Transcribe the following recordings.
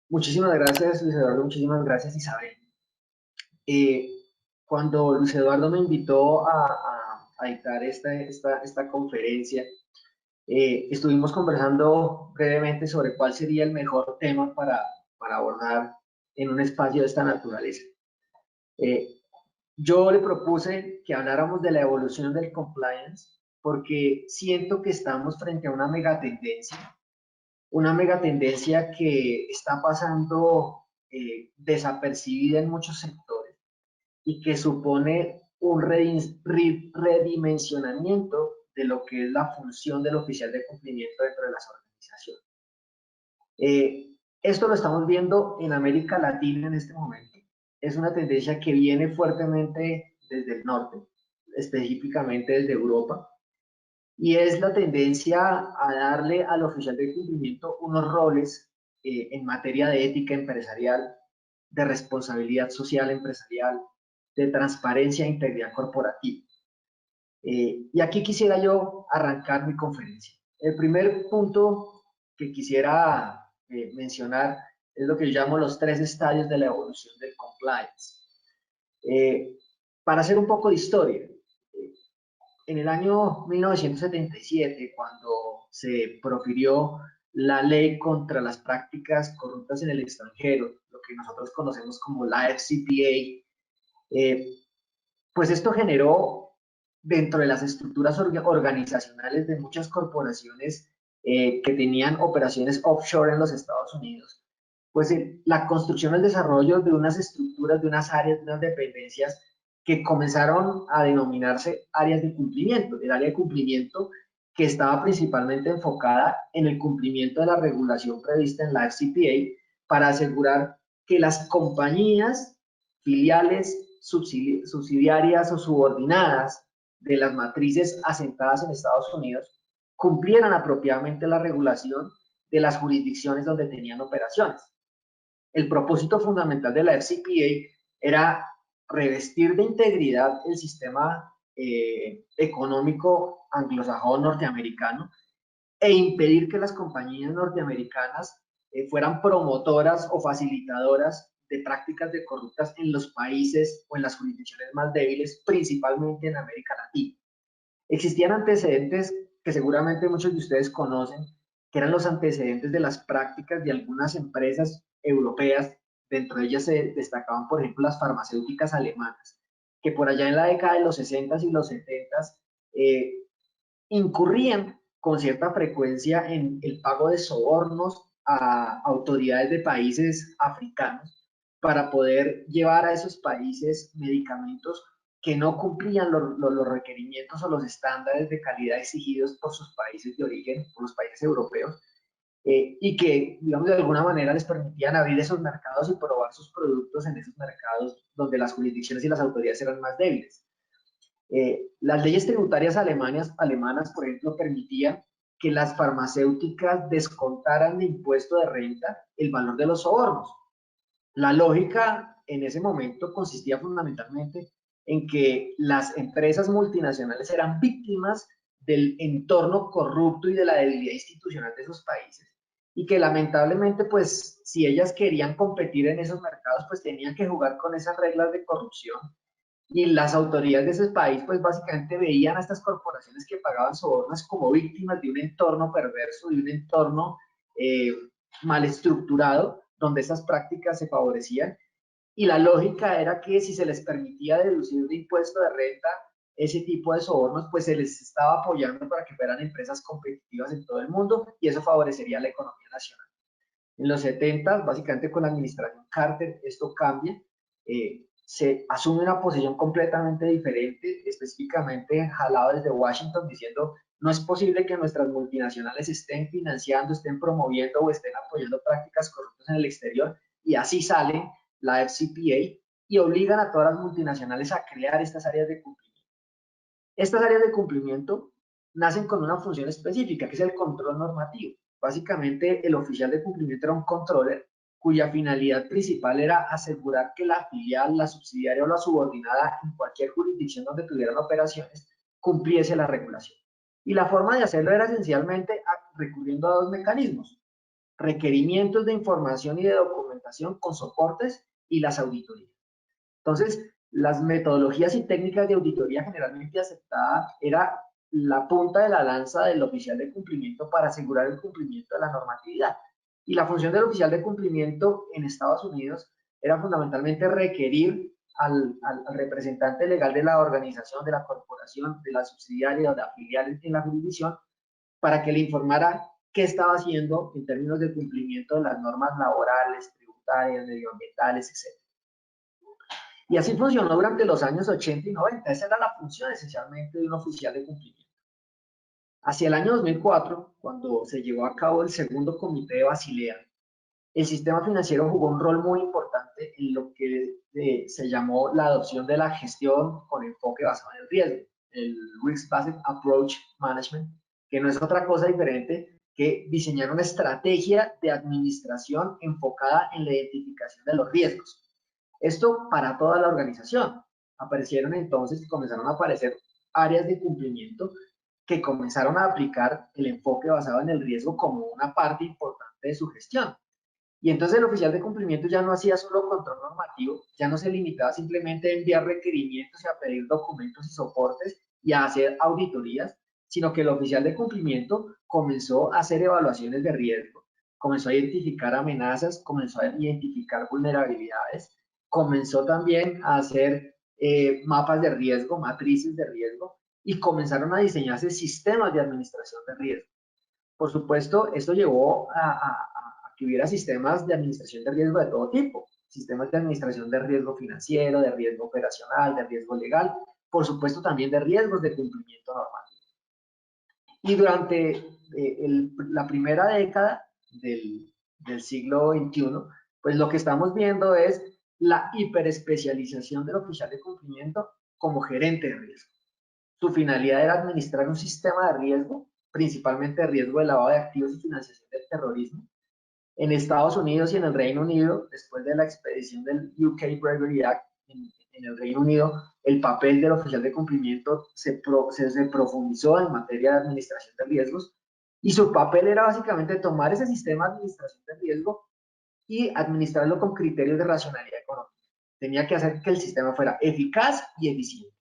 Muchísimas gracias, Luis Eduardo. Muchísimas gracias, Isabel. Eh, Cuando Luis Eduardo me invitó a dictar esta conferencia, estuvimos conversando brevemente sobre cuál sería el mejor tema para abordar en un espacio de esta naturaleza. Eh, yo le propuse que habláramos de la evolución del compliance porque siento que estamos frente a una megatendencia que está pasando desapercibida en muchos sectores y que supone un redimensionamiento de lo que es la función del oficial de cumplimiento dentro de las organizaciones. Esto lo estamos viendo en América Latina en este momento. Es una tendencia que viene fuertemente desde el norte, específicamente desde Europa, y es la tendencia a darle al oficial de cumplimiento unos roles en materia de ética empresarial, de responsabilidad social empresarial, de transparencia e integridad corporativa. Y aquí quisiera yo arrancar mi conferencia. El primer punto que quisiera mencionar es lo que yo llamo los tres estadios de la evolución del compliance. Eh, para hacer un poco de historia, en el año 1977, cuando se profirió la ley contra las prácticas corruptas en el extranjero, lo que nosotros conocemos como la FCPA, pues esto generó dentro de las estructuras organizacionales de muchas corporaciones que tenían operaciones offshore en los Estados Unidos, pues la construcción y el desarrollo de unas estructuras, de unas áreas, de unas dependencias que comenzaron a denominarse áreas de cumplimiento. El área de cumplimiento que estaba principalmente enfocada en el cumplimiento de la regulación prevista en la FCPA para asegurar que las compañías, filiales, subsidiarias o subordinadas de las matrices asentadas en Estados Unidos cumplieran apropiadamente la regulación de las jurisdicciones donde tenían operaciones. El propósito fundamental de la FCPA era revestir de integridad el sistema económico anglosajón norteamericano e impedir que las compañías norteamericanas fueran promotoras o facilitadoras de prácticas de corruptas en los países o en las jurisdicciones más débiles, principalmente en América Latina. Existían antecedentes que seguramente muchos de ustedes conocen, que eran los antecedentes de las prácticas de algunas empresas europeas. Dentro de ellas se destacaban, por ejemplo, las farmacéuticas alemanas, que por allá en la década de los 60 y los 70 eh, incurrían con cierta frecuencia en el pago de sobornos a autoridades de países africanos para poder llevar a esos países medicamentos que no cumplían los requerimientos o los estándares de calidad exigidos por sus países de origen, por los países europeos, y que, digamos, de alguna manera les permitían abrir esos mercados y probar sus productos en esos mercados donde las jurisdicciones y las autoridades eran más débiles. Las leyes tributarias alemanas, por ejemplo, permitían que las farmacéuticas descontaran de impuesto de renta el valor de los sobornos. La lógica en ese momento consistía fundamentalmente en que las empresas multinacionales eran víctimas del entorno corrupto y de la debilidad institucional de esos países y que lamentablemente, pues, si ellas querían competir en esos mercados, pues tenían que jugar con esas reglas de corrupción, y las autoridades de ese país pues básicamente veían a estas corporaciones que pagaban sobornos como víctimas de un entorno perverso, de un entorno eh, mal estructurado, donde esas prácticas se favorecían, y la lógica era que si se les permitía deducir de impuesto de renta ese tipo de sobornos, pues se les estaba apoyando para que fueran empresas competitivas en todo el mundo y eso favorecería la economía nacional. En los 70, básicamente con la administración Carter, esto cambia. Se asume una posición completamente diferente, específicamente jalado desde Washington, diciendo no es posible que nuestras multinacionales estén financiando, estén promoviendo o estén apoyando prácticas corruptas en el exterior, y así sale la FCPA y obligan a todas las multinacionales a crear estas áreas de cumplimiento. Estas áreas de cumplimiento nacen con una función específica, que es el control normativo. Básicamente, el oficial de cumplimiento era un controller cuya finalidad principal era asegurar que la filial, la subsidiaria o la subordinada en cualquier jurisdicción donde tuvieran operaciones cumpliese la regulación. Y la forma de hacerlo era esencialmente recurriendo a dos mecanismos. requerimientos de información y de documentación con soportes y las auditorías. Entonces, las metodologías y técnicas de auditoría generalmente aceptadas era la punta de la lanza del oficial de cumplimiento para asegurar el cumplimiento de la normatividad. Y la función del oficial de cumplimiento en Estados Unidos era fundamentalmente requerir al representante legal de la organización, de la corporación, de la subsidiaria o de afiliares en la jurisdicción para que le informara qué estaba haciendo en términos de cumplimiento de las normas laborales, tributarias, medioambientales, etc. Y así funcionó durante los años 80 y 90. Esa era la función esencialmente de un oficial de cumplimiento. Hacia el año 2004, cuando se llevó a cabo el segundo comité de Basilea, el sistema financiero jugó un rol muy importante en lo que se llamó la adopción de la gestión con enfoque basado en el riesgo, el Risk-Based Approach Management, que no es otra cosa diferente que diseñar una estrategia de administración enfocada en la identificación de los riesgos. Esto para toda la organización. Aparecieron entonces y comenzaron a aparecer áreas de cumplimiento que comenzaron a aplicar el enfoque basado en el riesgo como una parte importante de su gestión. Y entonces el oficial de cumplimiento ya no hacía solo control normativo, ya no se limitaba simplemente a enviar requerimientos y a pedir documentos y soportes y a hacer auditorías, sino que el oficial de cumplimiento comenzó a hacer evaluaciones de riesgo, comenzó a identificar amenazas, comenzó a identificar vulnerabilidades, comenzó también a hacer mapas de riesgo, matrices de riesgo, y comenzaron a diseñarse sistemas de administración de riesgo. Por supuesto, esto llevó a que hubiera sistemas de administración de riesgo de todo tipo, sistemas de administración de riesgo financiero, de riesgo operacional, de riesgo legal, por supuesto también de riesgos de cumplimiento normativo. Y durante la primera década del siglo XXI, pues lo que estamos viendo es la hiperespecialización del oficial de cumplimiento como gerente de riesgo. Su finalidad era administrar un sistema de riesgo, principalmente de riesgo de lavado de activos y financiación del terrorismo. En Estados Unidos y en el Reino Unido, después de la expedición del UK Bravery Act en el Reino Unido, el papel del oficial de cumplimiento se profundizó en materia de administración de riesgos y su papel era básicamente tomar ese sistema de administración de riesgo y administrarlo con criterios de racionalidad económica. Tenía que hacer que el sistema fuera eficaz y eficiente.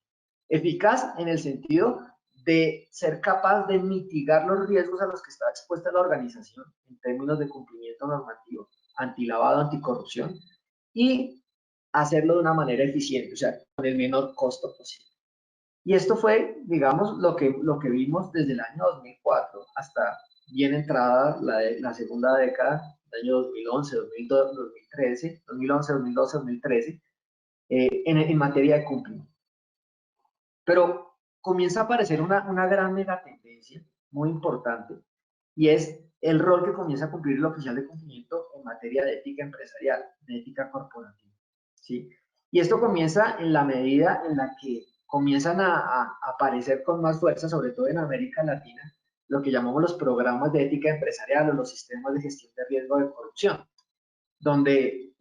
Eficaz en el sentido de ser capaz de mitigar los riesgos a los que está expuesta la organización en términos de cumplimiento normativo, antilavado, anticorrupción, y hacerlo de una manera eficiente, o sea, con el menor costo posible. Y esto fue, digamos, lo que vimos desde el año 2004 hasta bien entrada la segunda década, el año 2011, 2013, 2011, 2012, 2013, en materia de cumplimiento. Pero comienza a aparecer una gran megatendencia muy importante y es el rol que comienza a cumplir el oficial de cumplimiento en materia de ética empresarial, de ética corporativa, ¿sí? Y esto comienza en la medida en la que comienzan a aparecer con más fuerza, sobre todo en América Latina, lo que llamamos los programas de ética empresarial o los sistemas de gestión de riesgo de corrupción, donde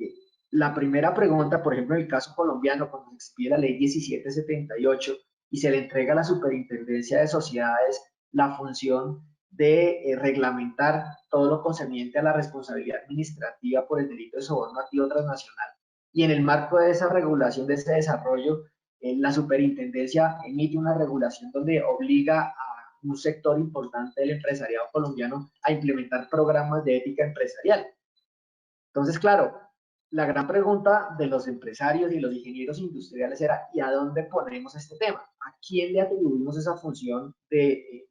la primera pregunta, por ejemplo, en el caso colombiano, cuando se expide la ley 1778 y se le entrega a la Superintendencia de Sociedades la función de reglamentar todo lo concerniente a la responsabilidad administrativa por el delito de soborno activo transnacional. Y en el marco de esa regulación, de ese desarrollo, la Superintendencia emite una regulación donde obliga a un sector importante del empresariado colombiano a implementar programas de ética empresarial. Entonces, claro, la gran pregunta de los empresarios y los ingenieros industriales era, ¿y a dónde ponemos este tema? ¿A quién le atribuimos esa función de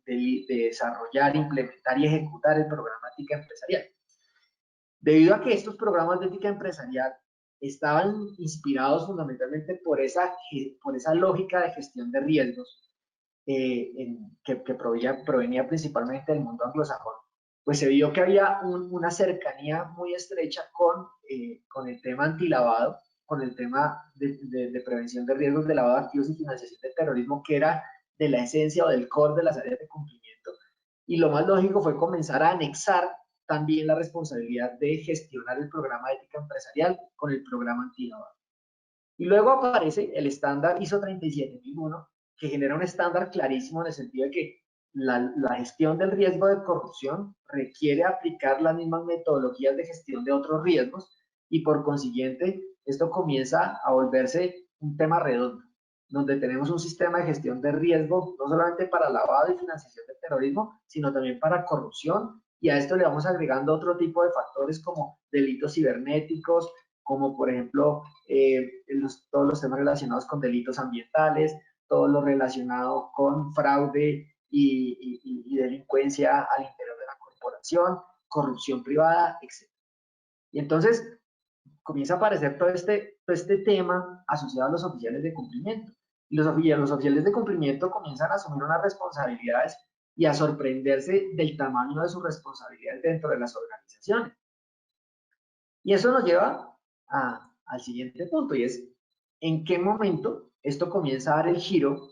desarrollar, implementar y ejecutar el programa de ética empresarial? Debido a que estos programas de ética empresarial estaban inspirados fundamentalmente por esa lógica de gestión de riesgos que provenía principalmente del mundo anglosajón, pues se vio que había una cercanía muy estrecha con el tema antilavado, con el tema de prevención de riesgos de lavado de activos y financiación del terrorismo, que era de la esencia o del core de las áreas de cumplimiento. Y lo más lógico fue comenzar a anexar también la responsabilidad de gestionar el programa de ética empresarial con el programa antilavado. Y luego aparece el estándar ISO 37001, que genera un estándar clarísimo en el sentido de que la gestión del riesgo de corrupción requiere aplicar las mismas metodologías de gestión de otros riesgos y por consiguiente esto comienza a volverse un tema redondo, donde tenemos un sistema de gestión de riesgo no solamente para lavado y financiación del terrorismo, sino también para corrupción, y a esto le vamos agregando otro tipo de factores como delitos cibernéticos, como por ejemplo todos los temas relacionados con delitos ambientales, todo lo relacionado con fraude y delincuencia al interior de la corporación, corrupción privada, etc. Y entonces comienza a aparecer todo este tema asociado a los oficiales de cumplimiento. Y los oficiales de cumplimiento comienzan a asumir unas responsabilidades y a sorprenderse del tamaño de sus responsabilidades dentro de las organizaciones. Y eso nos lleva al siguiente punto, y es en qué momento esto comienza a dar el giro,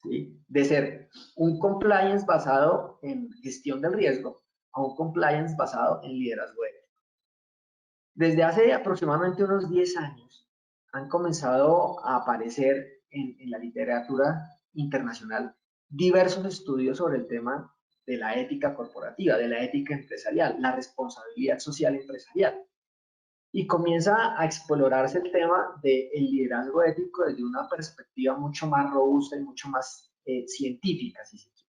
¿sí?, de ser un compliance basado en gestión del riesgo a un compliance basado en liderazgo ético. Desde hace aproximadamente unos 10 años han comenzado a aparecer en la literatura internacional diversos estudios sobre el tema de la ética corporativa, de la ética empresarial, la responsabilidad social empresarial. Y comienza a explorarse el tema del liderazgo ético desde una perspectiva mucho más robusta y mucho más científica, si se quiere.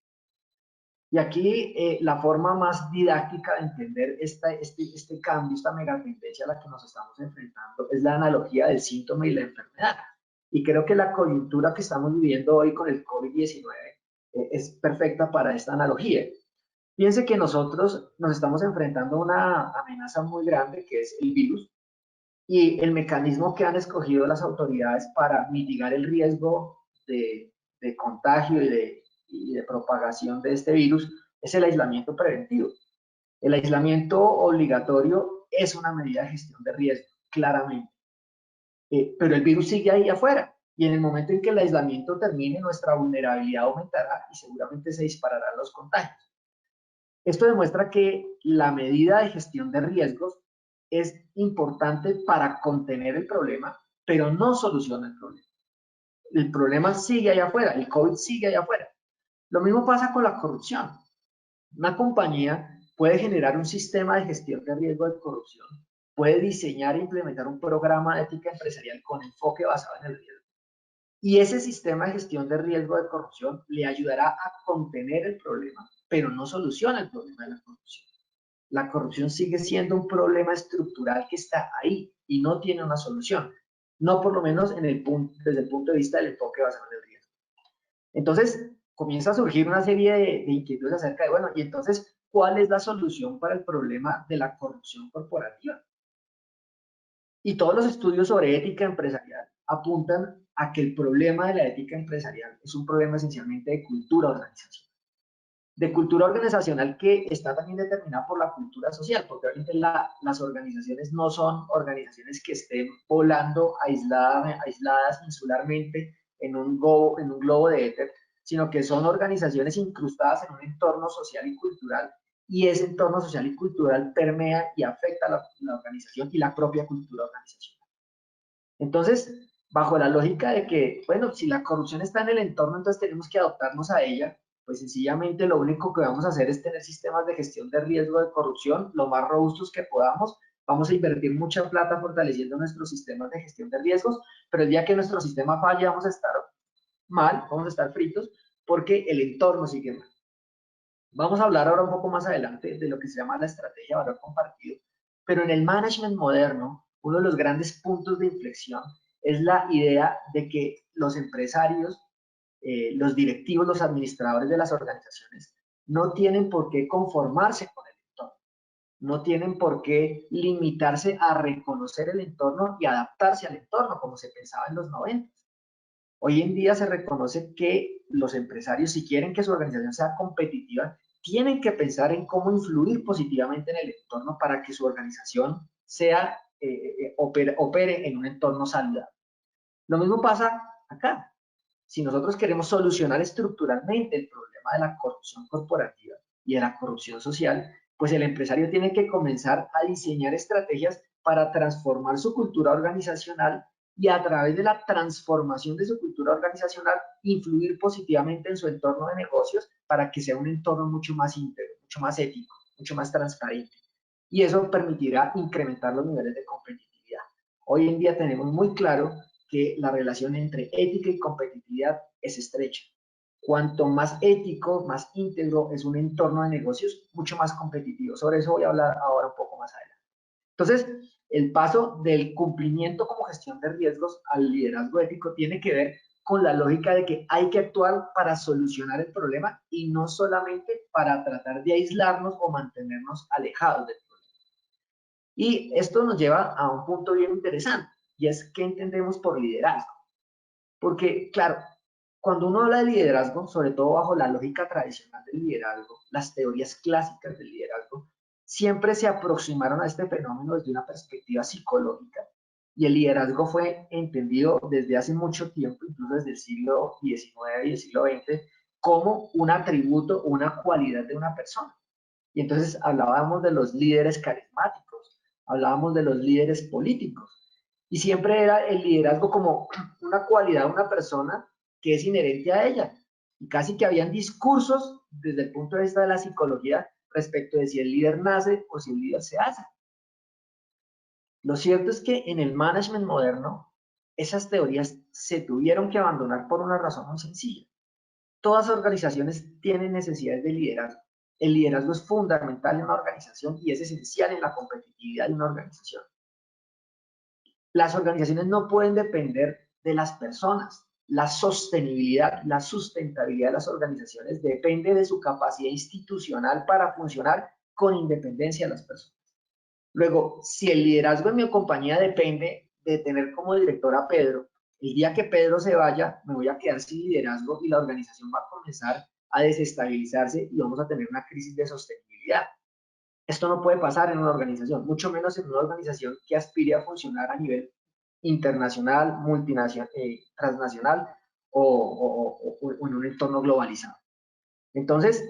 Y aquí la forma más didáctica de entender este cambio, esta megatendencia a la que nos estamos enfrentando, es la analogía del síntoma y la enfermedad. Y creo que la coyuntura que estamos viviendo hoy con el COVID-19 es perfecta para esta analogía. Piense que nosotros nos estamos enfrentando a una amenaza muy grande, que es el virus, y el mecanismo que han escogido las autoridades para mitigar el riesgo de contagio y de propagación de este virus es el aislamiento preventivo. El aislamiento obligatorio es una medida de gestión de riesgo, claramente. Pero el virus sigue ahí afuera, y en el momento en que el aislamiento termine, nuestra vulnerabilidad aumentará y seguramente se dispararán los contagios. Esto demuestra que la medida de gestión de riesgos es importante para contener el problema, pero no soluciona el problema. El problema sigue allá afuera, el COVID sigue allá afuera. Lo mismo pasa con la corrupción. Una compañía puede generar un sistema de gestión de riesgo de corrupción, puede diseñar e implementar un programa de ética empresarial con enfoque basado en el riesgo. Y ese sistema de gestión de riesgo de corrupción le ayudará a contener el problema, pero no soluciona el problema de la corrupción. La corrupción sigue siendo un problema estructural que está ahí y no tiene una solución. No por lo menos desde el punto de vista del enfoque basado en el riesgo. Entonces, comienza a surgir una serie de inquietudes acerca de, bueno, y entonces, ¿cuál es la solución para el problema de la corrupción corporativa? Y todos los estudios sobre ética empresarial apuntan a que el problema de la ética empresarial es un problema esencialmente de cultura organizacional. De cultura organizacional que está también determinada por la cultura social, porque obviamente las organizaciones no son organizaciones que estén volando aisladas insularmente en un globo de éter, sino que son organizaciones incrustadas en un entorno social y cultural, y ese entorno social y cultural permea y afecta a la organización y la propia cultura organizacional. Entonces, bajo la lógica de que, bueno, si la corrupción está en el entorno, entonces tenemos que adaptarnos a ella, pues sencillamente lo único que vamos a hacer es tener sistemas de gestión de riesgo de corrupción lo más robustos que podamos. Vamos a invertir mucha plata fortaleciendo nuestros sistemas de gestión de riesgos, pero el día que nuestro sistema falle vamos a estar mal, vamos a estar fritos, porque el entorno sigue mal. Vamos a hablar ahora un poco más adelante de lo que se llama la estrategia de valor compartido, pero en el management moderno, uno de los grandes puntos de inflexión es la idea de que los empresarios, los directivos, los administradores de las organizaciones, no tienen por qué conformarse con el entorno, no tienen por qué limitarse a reconocer el entorno y adaptarse al entorno, como se pensaba en los 90. Hoy en día se reconoce que los empresarios, si quieren que su organización sea competitiva, tienen que pensar en cómo influir positivamente en el entorno para que su organización opere en un entorno saludable. Lo mismo pasa acá. Si nosotros queremos solucionar estructuralmente el problema de la corrupción corporativa y de la corrupción social, pues el empresario tiene que comenzar a diseñar estrategias para transformar su cultura organizacional y a través de la transformación de su cultura organizacional, influir positivamente en su entorno de negocios para que sea un entorno mucho más íntegro, mucho más ético, mucho más transparente. Y eso permitirá incrementar los niveles de competitividad. Hoy en día tenemos muy claro que la relación entre ética y competitividad es estrecha. Cuanto más ético, más íntegro es un entorno de negocios, mucho más competitivo. Sobre eso voy a hablar ahora un poco más adelante. Entonces, el paso del cumplimiento como gestión de riesgos al liderazgo ético tiene que ver con la lógica de que hay que actuar para solucionar el problema y no solamente para tratar de aislarnos o mantenernos alejados del problema. Y esto nos lleva a un punto bien interesante, y es qué entendemos por liderazgo. Porque, claro, cuando uno habla de liderazgo, sobre todo bajo la lógica tradicional del liderazgo, las teorías clásicas del liderazgo, siempre se aproximaron a este fenómeno desde una perspectiva psicológica. Y el liderazgo fue entendido desde hace mucho tiempo, incluso desde el siglo XIX y el siglo XX, como un atributo o una cualidad de una persona. Y entonces hablábamos de los líderes carismáticos, hablábamos de los líderes políticos, y siempre era el liderazgo como una cualidad de una persona que es inherente a ella. Y casi que habían discursos desde el punto de vista de la psicología respecto de si el líder nace o si el líder se hace. Lo cierto es que en el management moderno, esas teorías se tuvieron que abandonar por una razón muy sencilla. Todas las organizaciones tienen necesidades de liderazgo. El liderazgo es fundamental en una organización y es esencial en la competitividad de una organización. Las organizaciones no pueden depender de las personas. La sostenibilidad, la sustentabilidad de las organizaciones depende de su capacidad institucional para funcionar con independencia de las personas. Luego, si el liderazgo en mi compañía depende de tener como director a Pedro, el día que Pedro se vaya, me voy a quedar sin liderazgo y la organización va a comenzar a desestabilizarse y vamos a tener una crisis de sostenibilidad. Esto no puede pasar en una organización, mucho menos en una organización que aspire a funcionar a nivel internacional, multinacional, transnacional o en un entorno globalizado. Entonces,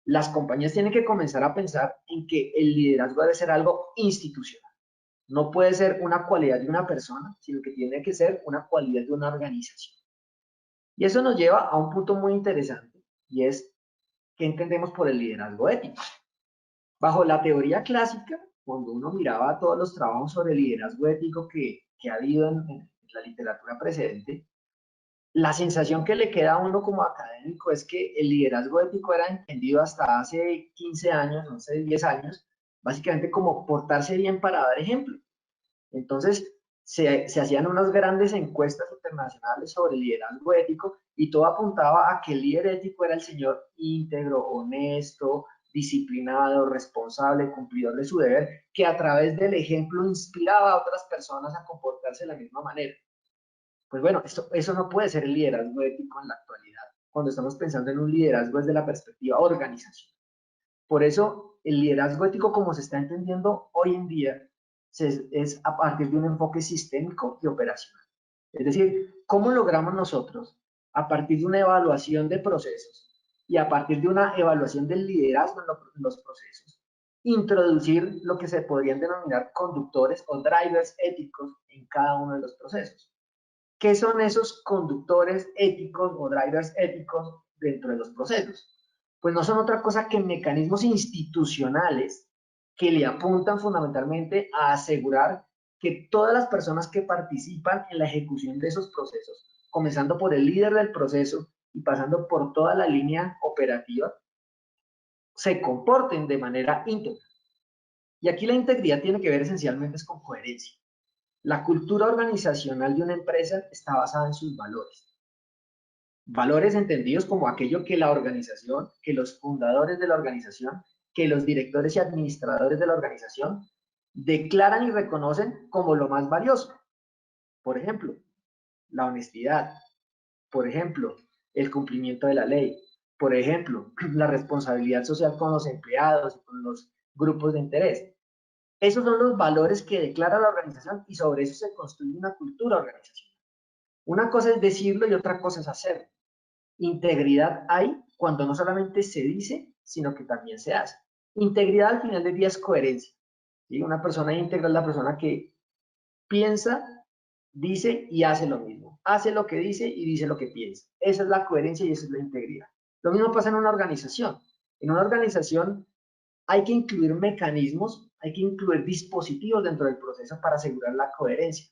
las compañías tienen que comenzar a pensar en que el liderazgo debe ser algo institucional. No puede ser una cualidad de una persona, sino que tiene que ser una cualidad de una organización. Y eso nos lleva a un punto muy interesante, y es, ¿qué entendemos por el liderazgo ético? Bajo la teoría clásica, cuando uno miraba todos los trabajos sobre liderazgo ético que ha habido en la literatura precedente, la sensación que le queda a uno como académico es que el liderazgo ético era entendido hasta hace 15 años, no sé, 10 años, básicamente como portarse bien para dar ejemplo. Entonces, se hacían unas grandes encuestas internacionales sobre el liderazgo ético y todo apuntaba a que el líder ético era el señor íntegro, honesto, disciplinado, responsable, cumplidor de su deber, que a través del ejemplo inspiraba a otras personas a comportarse de la misma manera. Pues bueno, eso no puede ser el liderazgo ético en la actualidad, cuando estamos pensando en un liderazgo desde la perspectiva organizacional. Por eso, el liderazgo ético como se está entendiendo hoy en día es a partir de un enfoque sistémico y operacional. Es decir, ¿cómo logramos nosotros, a partir de una evaluación de procesos y a partir de una evaluación del liderazgo en los procesos, introducir lo que se podrían denominar conductores o drivers éticos en cada uno de los procesos? ¿Qué son esos conductores éticos o drivers éticos dentro de los procesos? Pues no son otra cosa que mecanismos institucionales que le apuntan fundamentalmente a asegurar que todas las personas que participan en la ejecución de esos procesos, comenzando por el líder del proceso y pasando por toda la línea operativa, se comporten de manera íntegra. Y aquí la integridad tiene que ver esencialmente con coherencia. La cultura organizacional de una empresa está basada en sus valores. Valores entendidos como aquello que la organización, que los fundadores de la organización, que los directores y administradores de la organización declaran y reconocen como lo más valioso. Por ejemplo, la honestidad. Por ejemplo, el cumplimiento de la ley. Por ejemplo, la responsabilidad social con los empleados y con los grupos de interés. Esos son los valores que declara la organización y sobre eso se construye una cultura organizacional. Una cosa es decirlo y otra cosa es hacerlo. Integridad hay cuando no solamente se dice, sino que también se hace. Integridad al final del día es coherencia. ¿Sí? Una persona íntegra es la persona que piensa, dice y hace lo mismo. Hace lo que dice y dice lo que piensa. Esa es la coherencia y esa es la integridad. Lo mismo pasa en una organización. En una organización hay que incluir mecanismos, hay que incluir dispositivos dentro del proceso para asegurar la coherencia.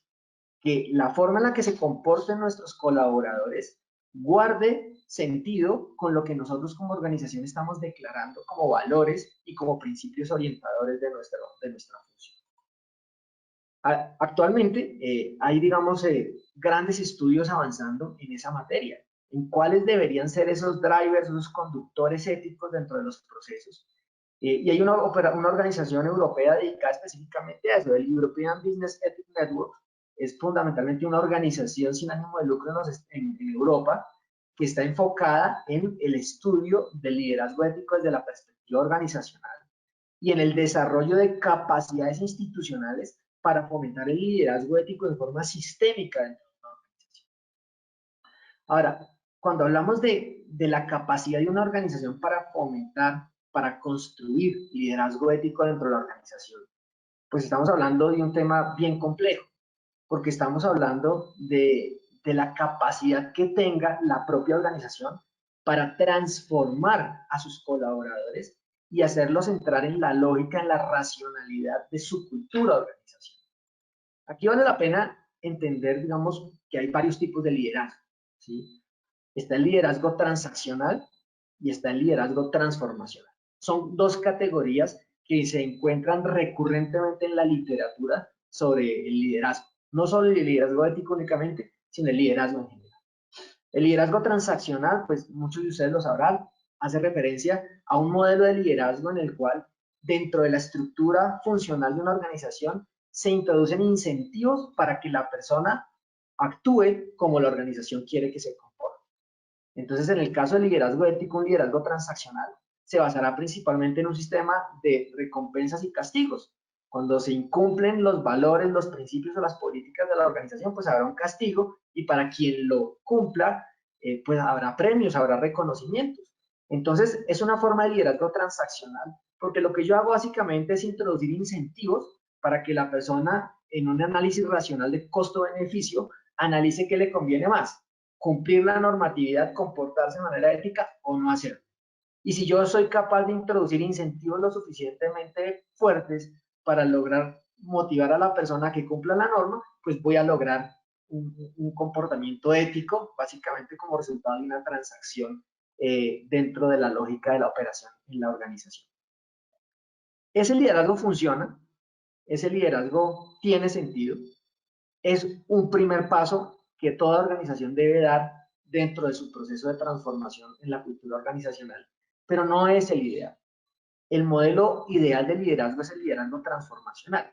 Que la forma en la que se comporten nuestros colaboradores guarde sentido con lo que nosotros como organización estamos declarando como valores y como principios orientadores de nuestra función. Actualmente hay, digamos, grandes estudios avanzando en esa materia, en cuáles deberían ser esos drivers, esos conductores éticos dentro de los procesos. Y hay una organización europea dedicada específicamente a eso, el European Business Ethics Network. Es fundamentalmente una organización sin ánimo de lucro en Europa que está enfocada en el estudio del liderazgo ético desde la perspectiva organizacional y en el desarrollo de capacidades institucionales para fomentar el liderazgo ético de forma sistémica dentro de una organización. Ahora, cuando hablamos de la capacidad de una organización para fomentar, para construir liderazgo ético dentro de la organización, pues estamos hablando de un tema bien complejo, porque estamos hablando de la capacidad que tenga la propia organización para transformar a sus colaboradores y hacerlos entrar en la lógica, en la racionalidad de su cultura de organización. Aquí vale la pena entender, digamos, que hay varios tipos de liderazgo, ¿sí? Está el liderazgo transaccional y está el liderazgo transformacional. Son dos categorías que se encuentran recurrentemente en la literatura sobre el liderazgo. No solo el liderazgo ético únicamente, sino el liderazgo en general. El liderazgo transaccional, pues muchos de ustedes lo sabrán, hace referencia a un modelo de liderazgo en el cual dentro de la estructura funcional de una organización se introducen incentivos para que la persona actúe como la organización quiere que se comporte. Entonces, en el caso del liderazgo ético, un liderazgo transaccional se basará principalmente en un sistema de recompensas y castigos. Cuando se incumplen los valores, los principios o las políticas de la organización, pues habrá un castigo y para quien lo cumpla, pues habrá premios, habrá reconocimientos. Entonces, es una forma de liderazgo transaccional, porque lo que yo hago básicamente es introducir incentivos para que la persona, en un análisis racional de costo-beneficio, analice qué le conviene más, cumplir la normatividad, comportarse de manera ética o no hacerlo. Y si yo soy capaz de introducir incentivos lo suficientemente fuertes para lograr motivar a la persona a que cumpla la norma, pues voy a lograr un comportamiento ético, básicamente como resultado de una transacción dentro de la lógica de la operación en la organización. Ese liderazgo funciona, ese liderazgo tiene sentido, es un primer paso que toda organización debe dar dentro de su proceso de transformación en la cultura organizacional, pero no es el ideal. El modelo ideal de liderazgo es el liderazgo transformacional,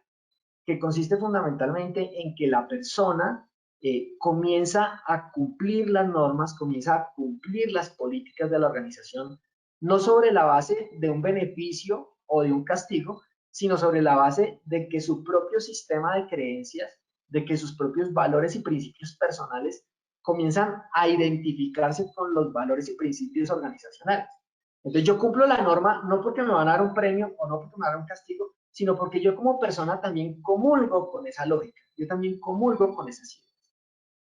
que consiste fundamentalmente en que la persona comienza a cumplir las normas, comienza a cumplir las políticas de la organización, no sobre la base de un beneficio o de un castigo, sino sobre la base de que su propio sistema de creencias, de que sus propios valores y principios personales comienzan a identificarse con los valores y principios organizacionales. Entonces yo cumplo la norma no porque me van a dar un premio o no porque me van a dar un castigo, sino porque yo como persona también comulgo con esa lógica, yo también comulgo con esas ideas.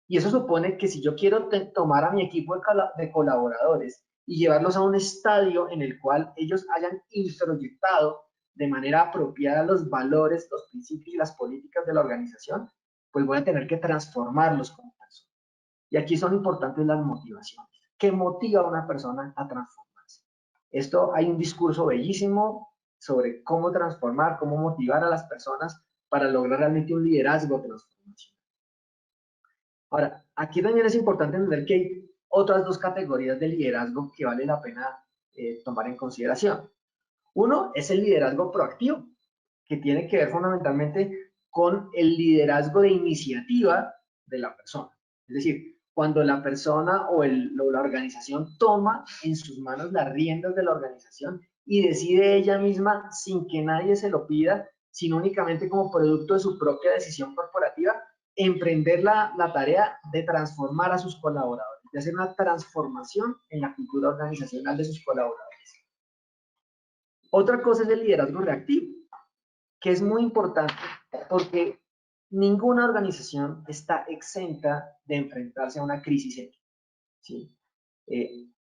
Y eso supone que si yo quiero tomar a mi equipo de colaboradores y llevarlos a un estadio en el cual ellos hayan introyectado de manera apropiada los valores, los principios y las políticas de la organización, pues voy a tener que transformarlos como personas. Y aquí son importantes las motivaciones. ¿Qué motiva a una persona a transformarse? Esto hay un discurso bellísimo sobre cómo transformar, cómo motivar a las personas para lograr realmente un liderazgo transformacional. Ahora, aquí también es importante entender que hay otras dos categorías de liderazgo que vale la pena tomar en consideración. Uno es el liderazgo proactivo, que tiene que ver fundamentalmente con el liderazgo de iniciativa de la persona. Es decir, cuando la persona o la organización toma en sus manos las riendas de la organización y decide ella misma sin que nadie se lo pida, sino únicamente como producto de su propia decisión corporativa, emprender la tarea de transformar a sus colaboradores, de hacer una transformación en la cultura organizacional de sus colaboradores. Otra cosa es el liderazgo reactivo, que es muy importante porque ninguna organización está exenta de enfrentarse a una crisis ética, ¿sí?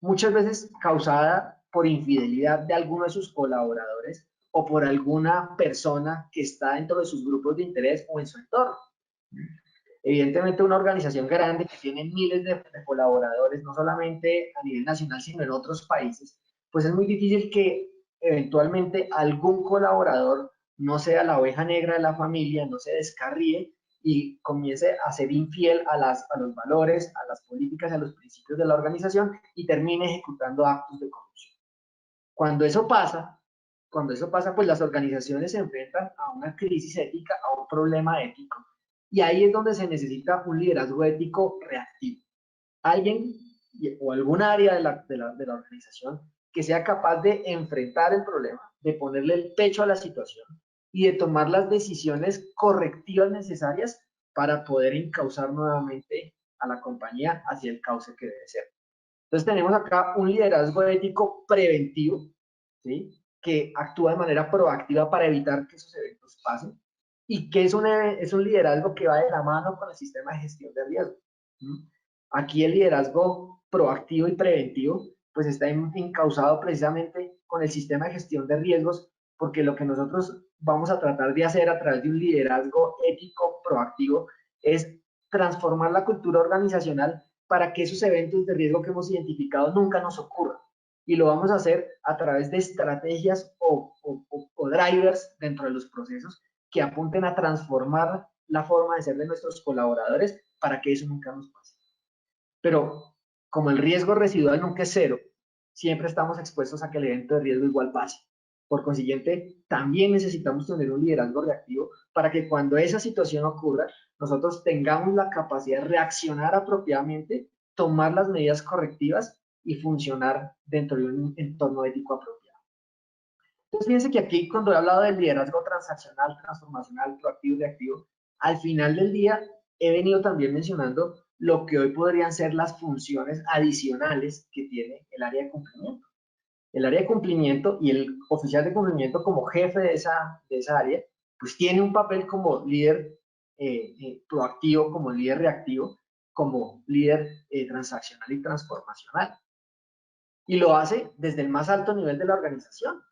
Muchas veces causada por infidelidad de alguno de sus colaboradores o por alguna persona que está dentro de sus grupos de interés o en su entorno. Evidentemente, una organización grande que tiene miles de colaboradores, no solamente a nivel nacional, sino en otros países, pues es muy difícil que eventualmente algún colaborador no sea la oveja negra de la familia, no se descarríe y comience a ser infiel a los valores, a las políticas, a los principios de la organización y termine ejecutando actos de corrupción. Cuando eso pasa, pues las organizaciones se enfrentan a una crisis ética, a un problema ético. Y ahí es donde se necesita un liderazgo ético reactivo. Alguien o algún área de la organización que sea capaz de enfrentar el problema, de ponerle el pecho a la situación y de tomar las decisiones correctivas necesarias para poder encauzar nuevamente a la compañía hacia el cauce que debe ser. Entonces tenemos acá un liderazgo ético preventivo, ¿sí? Que actúa de manera proactiva para evitar que esos eventos pasen y que es un liderazgo que va de la mano con el sistema de gestión de riesgo. ¿Sí? Aquí el liderazgo proactivo y preventivo pues está encauzado precisamente con el sistema de gestión de riesgos, porque lo que nosotros vamos a tratar de hacer a través de un liderazgo ético proactivo es transformar la cultura organizacional para que esos eventos de riesgo que hemos identificado nunca nos ocurran. Y lo vamos a hacer a través de estrategias o drivers dentro de los procesos que apunten a transformar la forma de ser de nuestros colaboradores para que eso nunca nos pase. Pero como el riesgo residual nunca es cero, siempre estamos expuestos a que el evento de riesgo igual pase. Por consiguiente, también necesitamos tener un liderazgo reactivo para que cuando esa situación ocurra, nosotros tengamos la capacidad de reaccionar apropiadamente, tomar las medidas correctivas y funcionar dentro de un entorno ético apropiado. Entonces, fíjense que aquí, cuando he hablado del liderazgo transaccional, transformacional, proactivo y reactivo, al final del día he venido también mencionando lo que hoy podrían ser las funciones adicionales que tiene el área de cumplimiento. El área de cumplimiento y el oficial de cumplimiento como jefe de esa área, pues tiene un papel como líder proactivo, como líder reactivo, como líder transaccional y transformacional. Y lo hace desde el más alto nivel de la organización.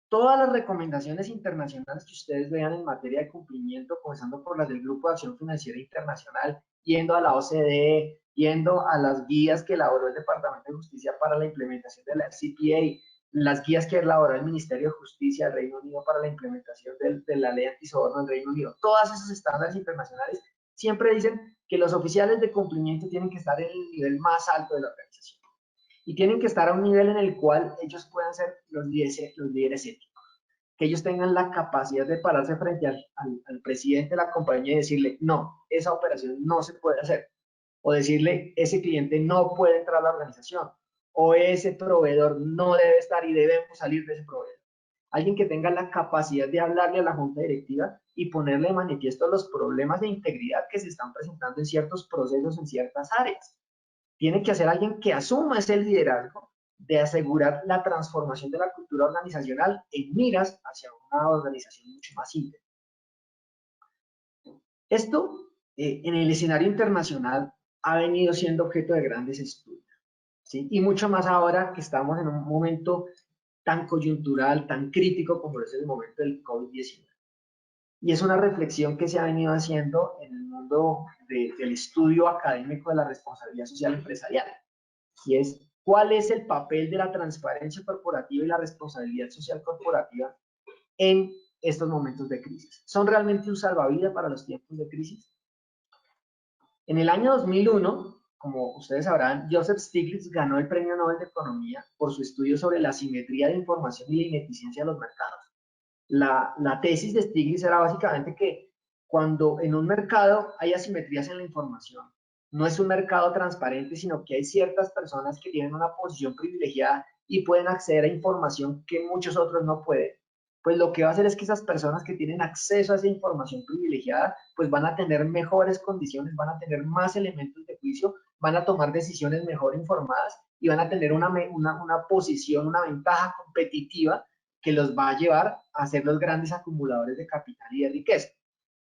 Todas las recomendaciones internacionales que ustedes vean en materia de cumplimiento, comenzando por las del Grupo de Acción Financiera Internacional, yendo a la OCDE, yendo a las guías que elaboró el Departamento de Justicia para la implementación de la FCPA, las guías que elaboró el Ministerio de Justicia del Reino Unido para la implementación de la ley antisoborno del Reino Unido. Todos esos estándares internacionales siempre dicen que los oficiales de cumplimiento tienen que estar en el nivel más alto de la organización y tienen que estar a un nivel en el cual ellos puedan ser los líderes éticos, que ellos tengan la capacidad de pararse frente al presidente de la compañía y decirle, no, esa operación no se puede hacer, o decirle, ese cliente no puede entrar a la organización, o ese proveedor no debe estar y debemos salir de ese proveedor. Alguien que tenga la capacidad de hablarle a la junta directiva y ponerle de manifiesto los problemas de integridad que se están presentando en ciertos procesos, en ciertas áreas. Tiene que ser alguien que asuma ese liderazgo de asegurar la transformación de la cultura organizacional en miras hacia una organización mucho más íntegra. Esto, en el escenario internacional, ha venido siendo objeto de grandes estudios, ¿sí? Y mucho más ahora que estamos en un momento tan coyuntural, tan crítico como es el momento del COVID-19. Y es una reflexión que se ha venido haciendo en el mundo del estudio académico de la responsabilidad social empresarial. Y es cuál es el papel de la transparencia corporativa y la responsabilidad social corporativa en estos momentos de crisis. ¿Son realmente un salvavidas para los tiempos de crisis? En el año 2001, como ustedes sabrán, Joseph Stiglitz ganó el Premio Nobel de Economía por su estudio sobre la asimetría de información y la ineficiencia de los mercados. La tesis de Stiglitz era básicamente que cuando en un mercado hay asimetrías en la información, no es un mercado transparente, sino que hay ciertas personas que tienen una posición privilegiada y pueden acceder a información que muchos otros no pueden. Pues lo que va a hacer es que esas personas que tienen acceso a esa información privilegiada, pues van a tener mejores condiciones, van a tener más elementos de juicio, van a tomar decisiones mejor informadas y van a tener una posición, una ventaja competitiva que los va a llevar a ser los grandes acumuladores de capital y de riqueza.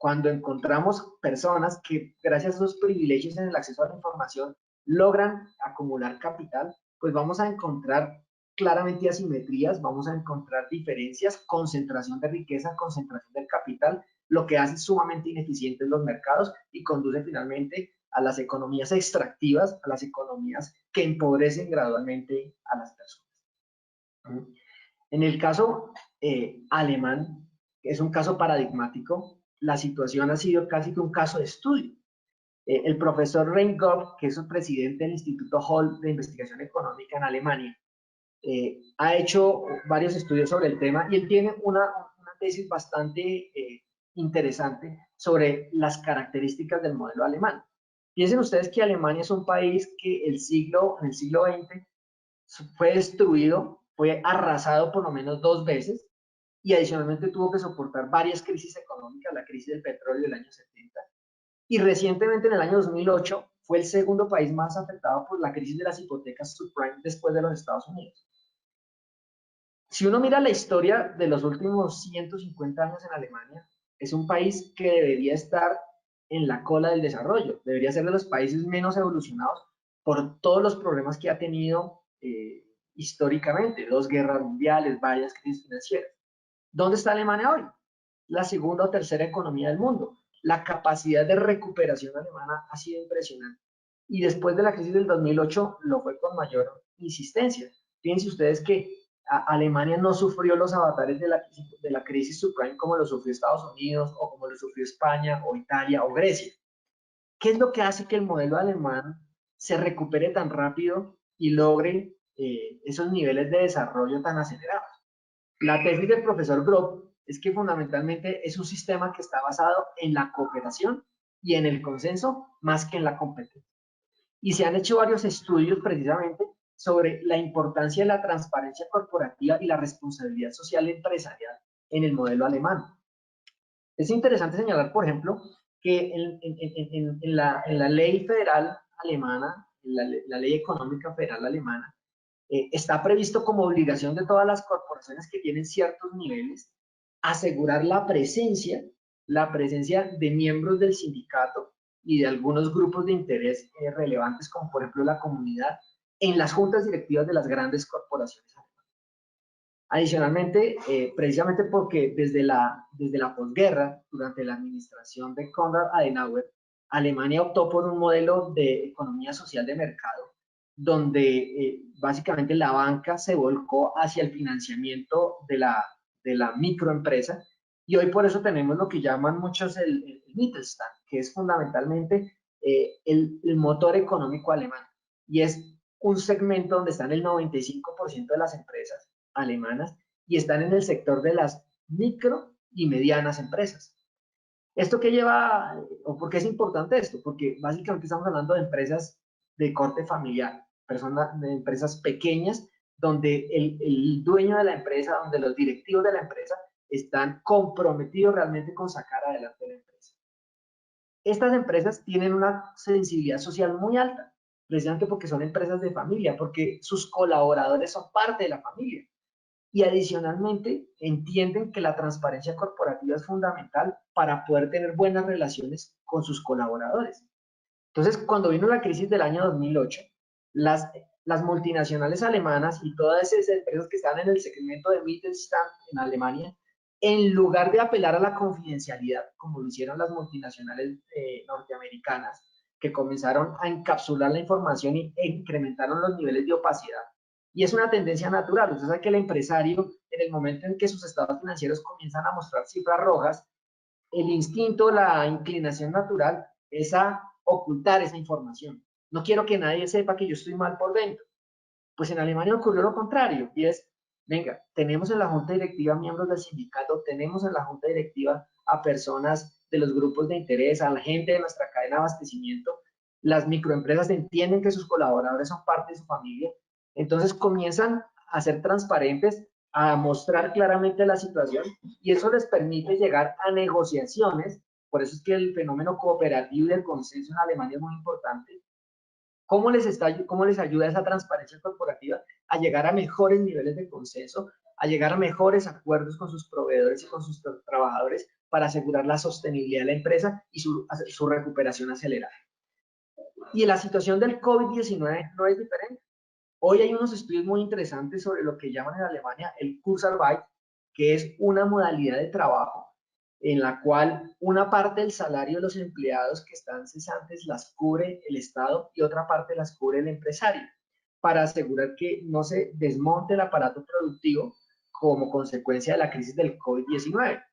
cuando encontramos personas que gracias a sus privilegios en el acceso a la información logran acumular capital, pues vamos a encontrar claramente asimetrías, vamos a encontrar diferencias, concentración de riqueza, concentración del capital, lo que hace sumamente ineficientes los mercados y conduce finalmente a las economías extractivas, a las economías que empobrecen gradualmente a las personas. En el caso alemán, es un caso paradigmático, la situación ha sido casi que un caso de estudio. El profesor Reinghoff, que es el presidente del Instituto Hall de Investigación Económica en Alemania, ha hecho varios estudios sobre el tema y él tiene una tesis bastante interesante sobre las características del modelo alemán. Piensen ustedes que Alemania es un país que en el siglo XX fue destruido, fue arrasado por lo menos 2 veces y adicionalmente tuvo que soportar varias crisis económicas, la crisis del petróleo del año 70 y recientemente en el año 2008 fue el segundo país más afectado por la crisis de las hipotecas subprime después de los Estados Unidos. Si uno mira la historia de los últimos 150 años en Alemania, es un país que debería estar en la cola del desarrollo, debería ser de los países menos evolucionados por todos los problemas que ha tenido históricamente, 2 guerras mundiales, varias crisis financieras. ¿Dónde está Alemania hoy? La segunda o tercera economía del mundo. La capacidad de recuperación alemana ha sido impresionante. Y después de la crisis del 2008 lo fue con mayor insistencia. Fíjense ustedes que Alemania no sufrió los avatares de la crisis subprime como lo sufrió Estados Unidos o como lo sufrió España o Italia o Grecia. ¿Qué es lo que hace que el modelo alemán se recupere tan rápido y logre esos niveles de desarrollo tan acelerados? La tesis del profesor Grob es que fundamentalmente es un sistema que está basado en la cooperación y en el consenso más que en la competencia. Y se han hecho varios estudios precisamente sobre la importancia de la transparencia corporativa y la responsabilidad social empresarial en el modelo alemán. Es interesante señalar, por ejemplo, que en la ley federal alemana, la ley económica federal alemana, está previsto como obligación de todas las corporaciones que tienen ciertos niveles asegurar la presencia de miembros del sindicato y de algunos grupos de interés relevantes, como por ejemplo la comunidad, en las juntas directivas de las grandes corporaciones. Adicionalmente, precisamente porque desde la posguerra, durante la administración de Konrad Adenauer, Alemania optó por un modelo de economía social de mercado, donde básicamente la banca se volcó hacia el financiamiento de la microempresa, y hoy por eso tenemos lo que llaman muchos el Mittelstand, que es fundamentalmente el motor económico alemán, y es un segmento donde están el 95% de las empresas alemanas y están en el sector de las micro y medianas empresas. ¿Esto qué lleva, o por qué es importante esto? Porque básicamente estamos hablando de empresas de corte familiar, de empresas pequeñas, donde el dueño de la empresa, donde los directivos de la empresa están comprometidos realmente con sacar adelante la empresa. Estas empresas tienen una sensibilidad social muy alta, precisamente porque son empresas de familia, porque sus colaboradores son parte de la familia. Y adicionalmente entienden que la transparencia corporativa es fundamental para poder tener buenas relaciones con sus colaboradores. Entonces, cuando vino la crisis del año 2008, las multinacionales alemanas y todas esas empresas que están en el segmento de Mittelstand en Alemania, en lugar de apelar a la confidencialidad, como lo hicieron las multinacionales norteamericanas, que comenzaron a encapsular la información e incrementaron los niveles de opacidad. Y es una tendencia natural. Usted sabe que el empresario, en el momento en que sus estados financieros comienzan a mostrar cifras rojas, el instinto, la inclinación natural es a ocultar esa información. No quiero que nadie sepa que yo estoy mal por dentro. Pues en Alemania ocurrió lo contrario, y es, venga, tenemos en la junta directiva miembros del sindicato, tenemos en la junta directiva a personas de los grupos de interés, a la gente de nuestra cadena de abastecimiento. Las microempresas entienden que sus colaboradores son parte de su familia, entonces comienzan a ser transparentes, a mostrar claramente la situación, y eso les permite llegar a negociaciones. Por eso es que el fenómeno cooperativo y el consenso en Alemania es muy importante, ¿Cómo les ayuda esa transparencia corporativa a llegar a mejores niveles de consenso, a llegar a mejores acuerdos con sus proveedores y con sus trabajadores para asegurar la sostenibilidad de la empresa y su recuperación acelerada? Y la situación del COVID-19 no es diferente. Hoy hay unos estudios muy interesantes sobre lo que llaman en Alemania el Kurzarbeit, que es una modalidad de trabajo en la cual una parte del salario de los empleados que están cesantes las cubre el Estado y otra parte las cubre el empresario, para asegurar que no se desmonte el aparato productivo como consecuencia de la crisis del COVID-19.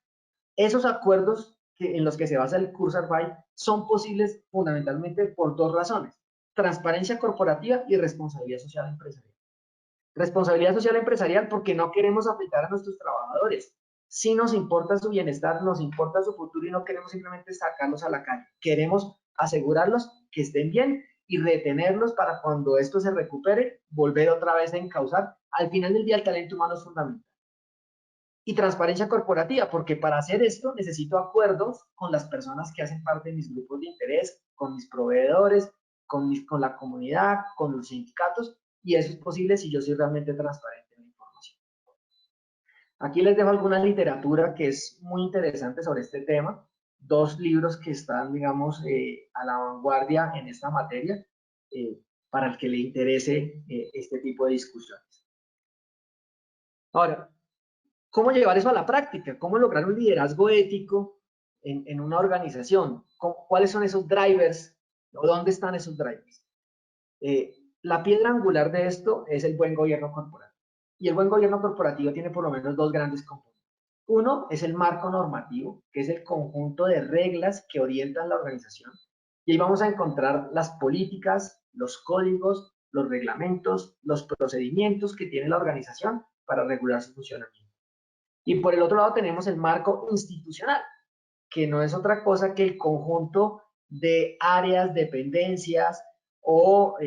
Esos acuerdos en los que se basa el Kurzarbeit son posibles fundamentalmente por dos razones: transparencia corporativa y responsabilidad social empresarial. Responsabilidad social empresarial porque no queremos afectar a nuestros trabajadores. Sí nos importa su bienestar, nos importa su futuro y no queremos simplemente sacarlos a la calle. Queremos asegurarlos que estén bien y retenerlos para cuando esto se recupere, volver otra vez a encauzar. Al final del día el talento humano es fundamental. Y transparencia corporativa, porque para hacer esto necesito acuerdos con las personas que hacen parte de mis grupos de interés, con mis proveedores, con la comunidad, con los sindicatos, y eso es posible si yo soy realmente transparente en la información. Aquí les dejo alguna literatura que es muy interesante sobre este tema, dos libros que están, digamos, a la vanguardia en esta materia, para el que le interese este tipo de discusiones. Ahora, ¿cómo llevar eso a la práctica? ¿Cómo lograr un liderazgo ético en una organización? ¿Cuáles son esos drivers? ¿O dónde están esos drivers? La piedra angular de esto es el buen gobierno corporativo. Y el buen gobierno corporativo tiene por lo menos dos grandes componentes. Uno es el marco normativo, que es el conjunto de reglas que orientan la organización. Y ahí vamos a encontrar las políticas, los códigos, los reglamentos, los procedimientos que tiene la organización para regular su funcionamiento. Y por el otro lado tenemos el marco institucional, que no es otra cosa que el conjunto de áreas, dependencias o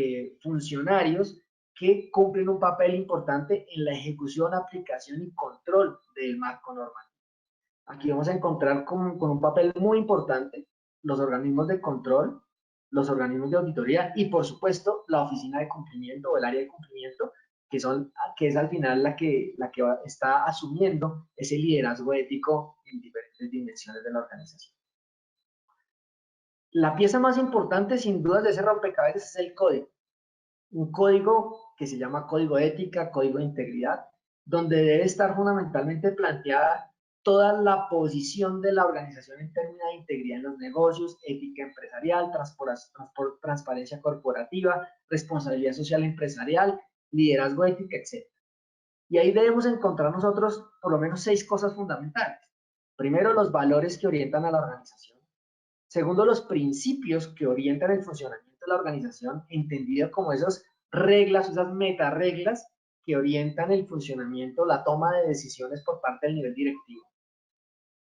funcionarios que cumplen un papel importante en la ejecución, aplicación y control del marco normativo. Aquí vamos a encontrar con un papel muy importante los organismos de control, los organismos de auditoría y, por supuesto, la oficina de cumplimiento o el área de cumplimiento, que es al final la que está asumiendo ese liderazgo ético en diferentes dimensiones de la organización. La pieza más importante, sin dudas, de ese rompecabezas es el código. Un código que se llama código de ética, código de integridad, donde debe estar fundamentalmente planteada toda la posición de la organización en términos de integridad en los negocios, ética empresarial, transparencia corporativa, responsabilidad social empresarial, liderazgo ético, etc. Y ahí debemos encontrar nosotros por lo menos 6 cosas fundamentales. Primero, los valores que orientan a la organización. Segundo, los principios que orientan el funcionamiento de la organización, entendido como esas reglas, esas metareglas que orientan el funcionamiento, la toma de decisiones por parte del nivel directivo.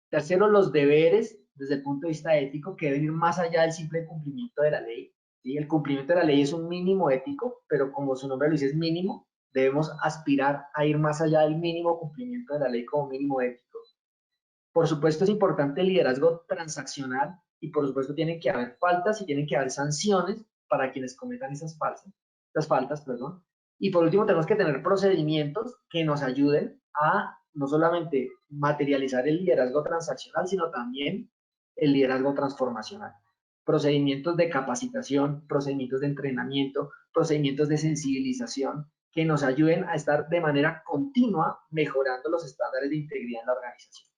Tercero, los deberes desde el punto de vista ético, que deben ir más allá del simple cumplimiento de la ley. ¿Sí? El cumplimiento de la ley es un mínimo ético, pero como su nombre lo dice, es mínimo. Debemos aspirar a ir más allá del mínimo cumplimiento de la ley como mínimo ético. Por supuesto, es importante el liderazgo transaccional y por supuesto tiene que haber faltas y tienen que haber sanciones para quienes cometan esas faltas. Y por último, tenemos que tener procedimientos que nos ayuden a no solamente materializar el liderazgo transaccional, sino también el liderazgo transformacional. Procedimientos de capacitación, procedimientos de entrenamiento, procedimientos de sensibilización que nos ayuden a estar de manera continua mejorando los estándares de integridad en la organización.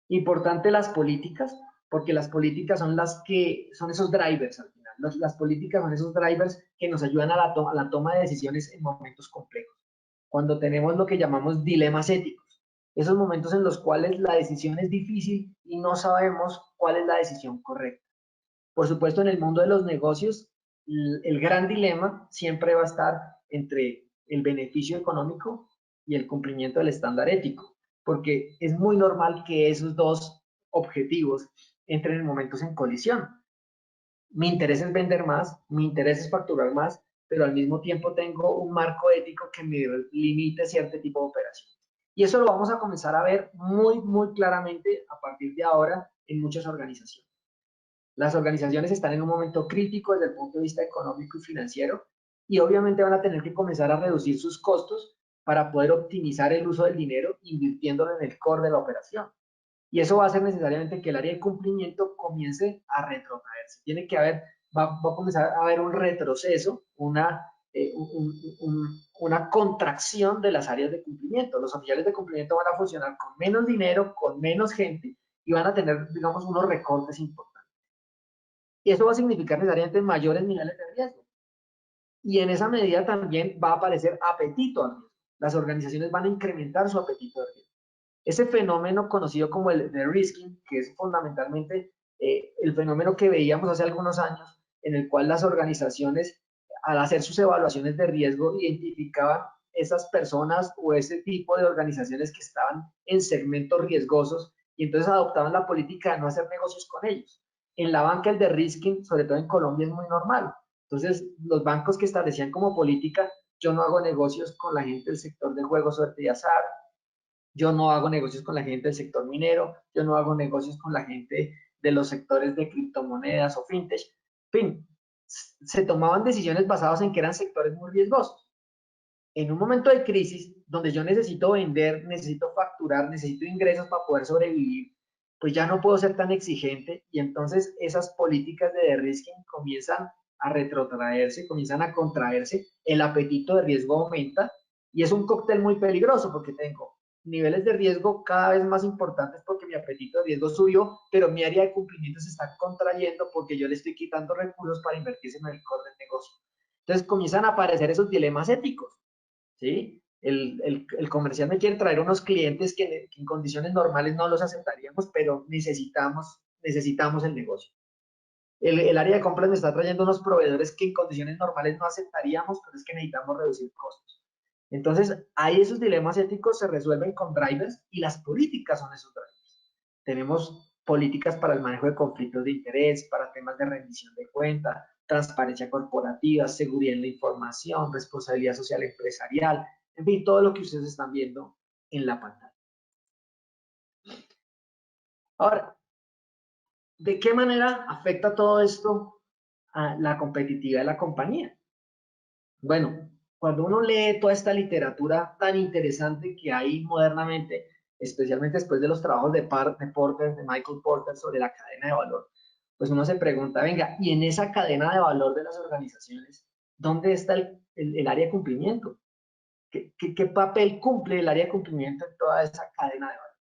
Importante las políticas, porque las políticas son son esos drivers al final. Las políticas son esos drivers que nos ayudan a la toma de decisiones en momentos complejos. Cuando tenemos lo que llamamos dilemas éticos, esos momentos en los cuales la decisión es difícil y no sabemos cuál es la decisión correcta. Por supuesto, en el mundo de los negocios, el gran dilema siempre va a estar entre el beneficio económico y el cumplimiento del estándar ético, porque es muy normal que esos dos objetivos entren en momentos en colisión. Mi interés es vender más, mi interés es facturar más, pero al mismo tiempo tengo un marco ético que me limite cierto tipo de operación. Y eso lo vamos a comenzar a ver muy, muy claramente a partir de ahora en muchas organizaciones. Las organizaciones están en un momento crítico desde el punto de vista económico y financiero y obviamente van a tener que comenzar a reducir sus costos para poder optimizar el uso del dinero invirtiéndolo en el core de la operación. Y eso va a hacer necesariamente que el área de cumplimiento comience a retrotraerse. Tiene que haber, va a comenzar a haber un retroceso, una contracción de las áreas de cumplimiento. Los oficiales de cumplimiento van a funcionar con menos dinero, con menos gente y van a tener, digamos, unos recortes importantes. Y eso va a significar necesariamente mayores niveles de riesgo. Y en esa medida también va a aparecer apetito al riesgo. Las organizaciones van a incrementar su apetito al riesgo. Ese fenómeno conocido como el de risking, que es fundamentalmente el fenómeno que veíamos hace algunos años, en el cual las organizaciones, al hacer sus evaluaciones de riesgo, identificaban esas personas o ese tipo de organizaciones que estaban en segmentos riesgosos y entonces adoptaban la política de no hacer negocios con ellos. En la banca el de risking, sobre todo en Colombia, es muy normal. Entonces, los bancos que establecían como política, yo no hago negocios con la gente del sector de juegos, suerte y azar, yo no hago negocios con la gente del sector minero, yo no hago negocios con la gente de los sectores de criptomonedas o fintech. En fin, se tomaban decisiones basadas en que eran sectores muy riesgosos. En un momento de crisis, donde yo necesito vender, necesito facturar, necesito ingresos para poder sobrevivir, pues ya no puedo ser tan exigente y entonces esas políticas de de-risking comienzan a retrotraerse, comienzan a contraerse, el apetito de riesgo aumenta y es un cóctel muy peligroso porque tengo niveles de riesgo cada vez más importantes porque mi apetito de riesgo subió, pero mi área de cumplimiento se está contrayendo porque yo le estoy quitando recursos para invertirse en el core del negocio. Entonces comienzan a aparecer esos dilemas éticos. ¿Sí? El comercial me quiere traer unos clientes que en condiciones normales no los aceptaríamos, pero necesitamos el negocio. El área de compras me está trayendo unos proveedores que en condiciones normales no aceptaríamos, pero es que necesitamos reducir costos. Entonces, ahí esos dilemas éticos se resuelven con drivers y las políticas son esos drivers. Tenemos políticas para el manejo de conflictos de interés, para temas de rendición de cuenta, transparencia corporativa, seguridad en la información, responsabilidad social empresarial, en fin, todo lo que ustedes están viendo en la pantalla. Ahora, ¿de qué manera afecta todo esto a la competitividad de la compañía? Bueno, cuando uno lee toda esta literatura tan interesante que hay modernamente, especialmente después de los trabajos de Porter, de Michael Porter sobre la cadena de valor, pues uno se pregunta, venga, y en esa cadena de valor de las organizaciones, ¿dónde está el área de cumplimiento? ¿Qué papel cumple el área de cumplimiento en toda esa cadena de valor?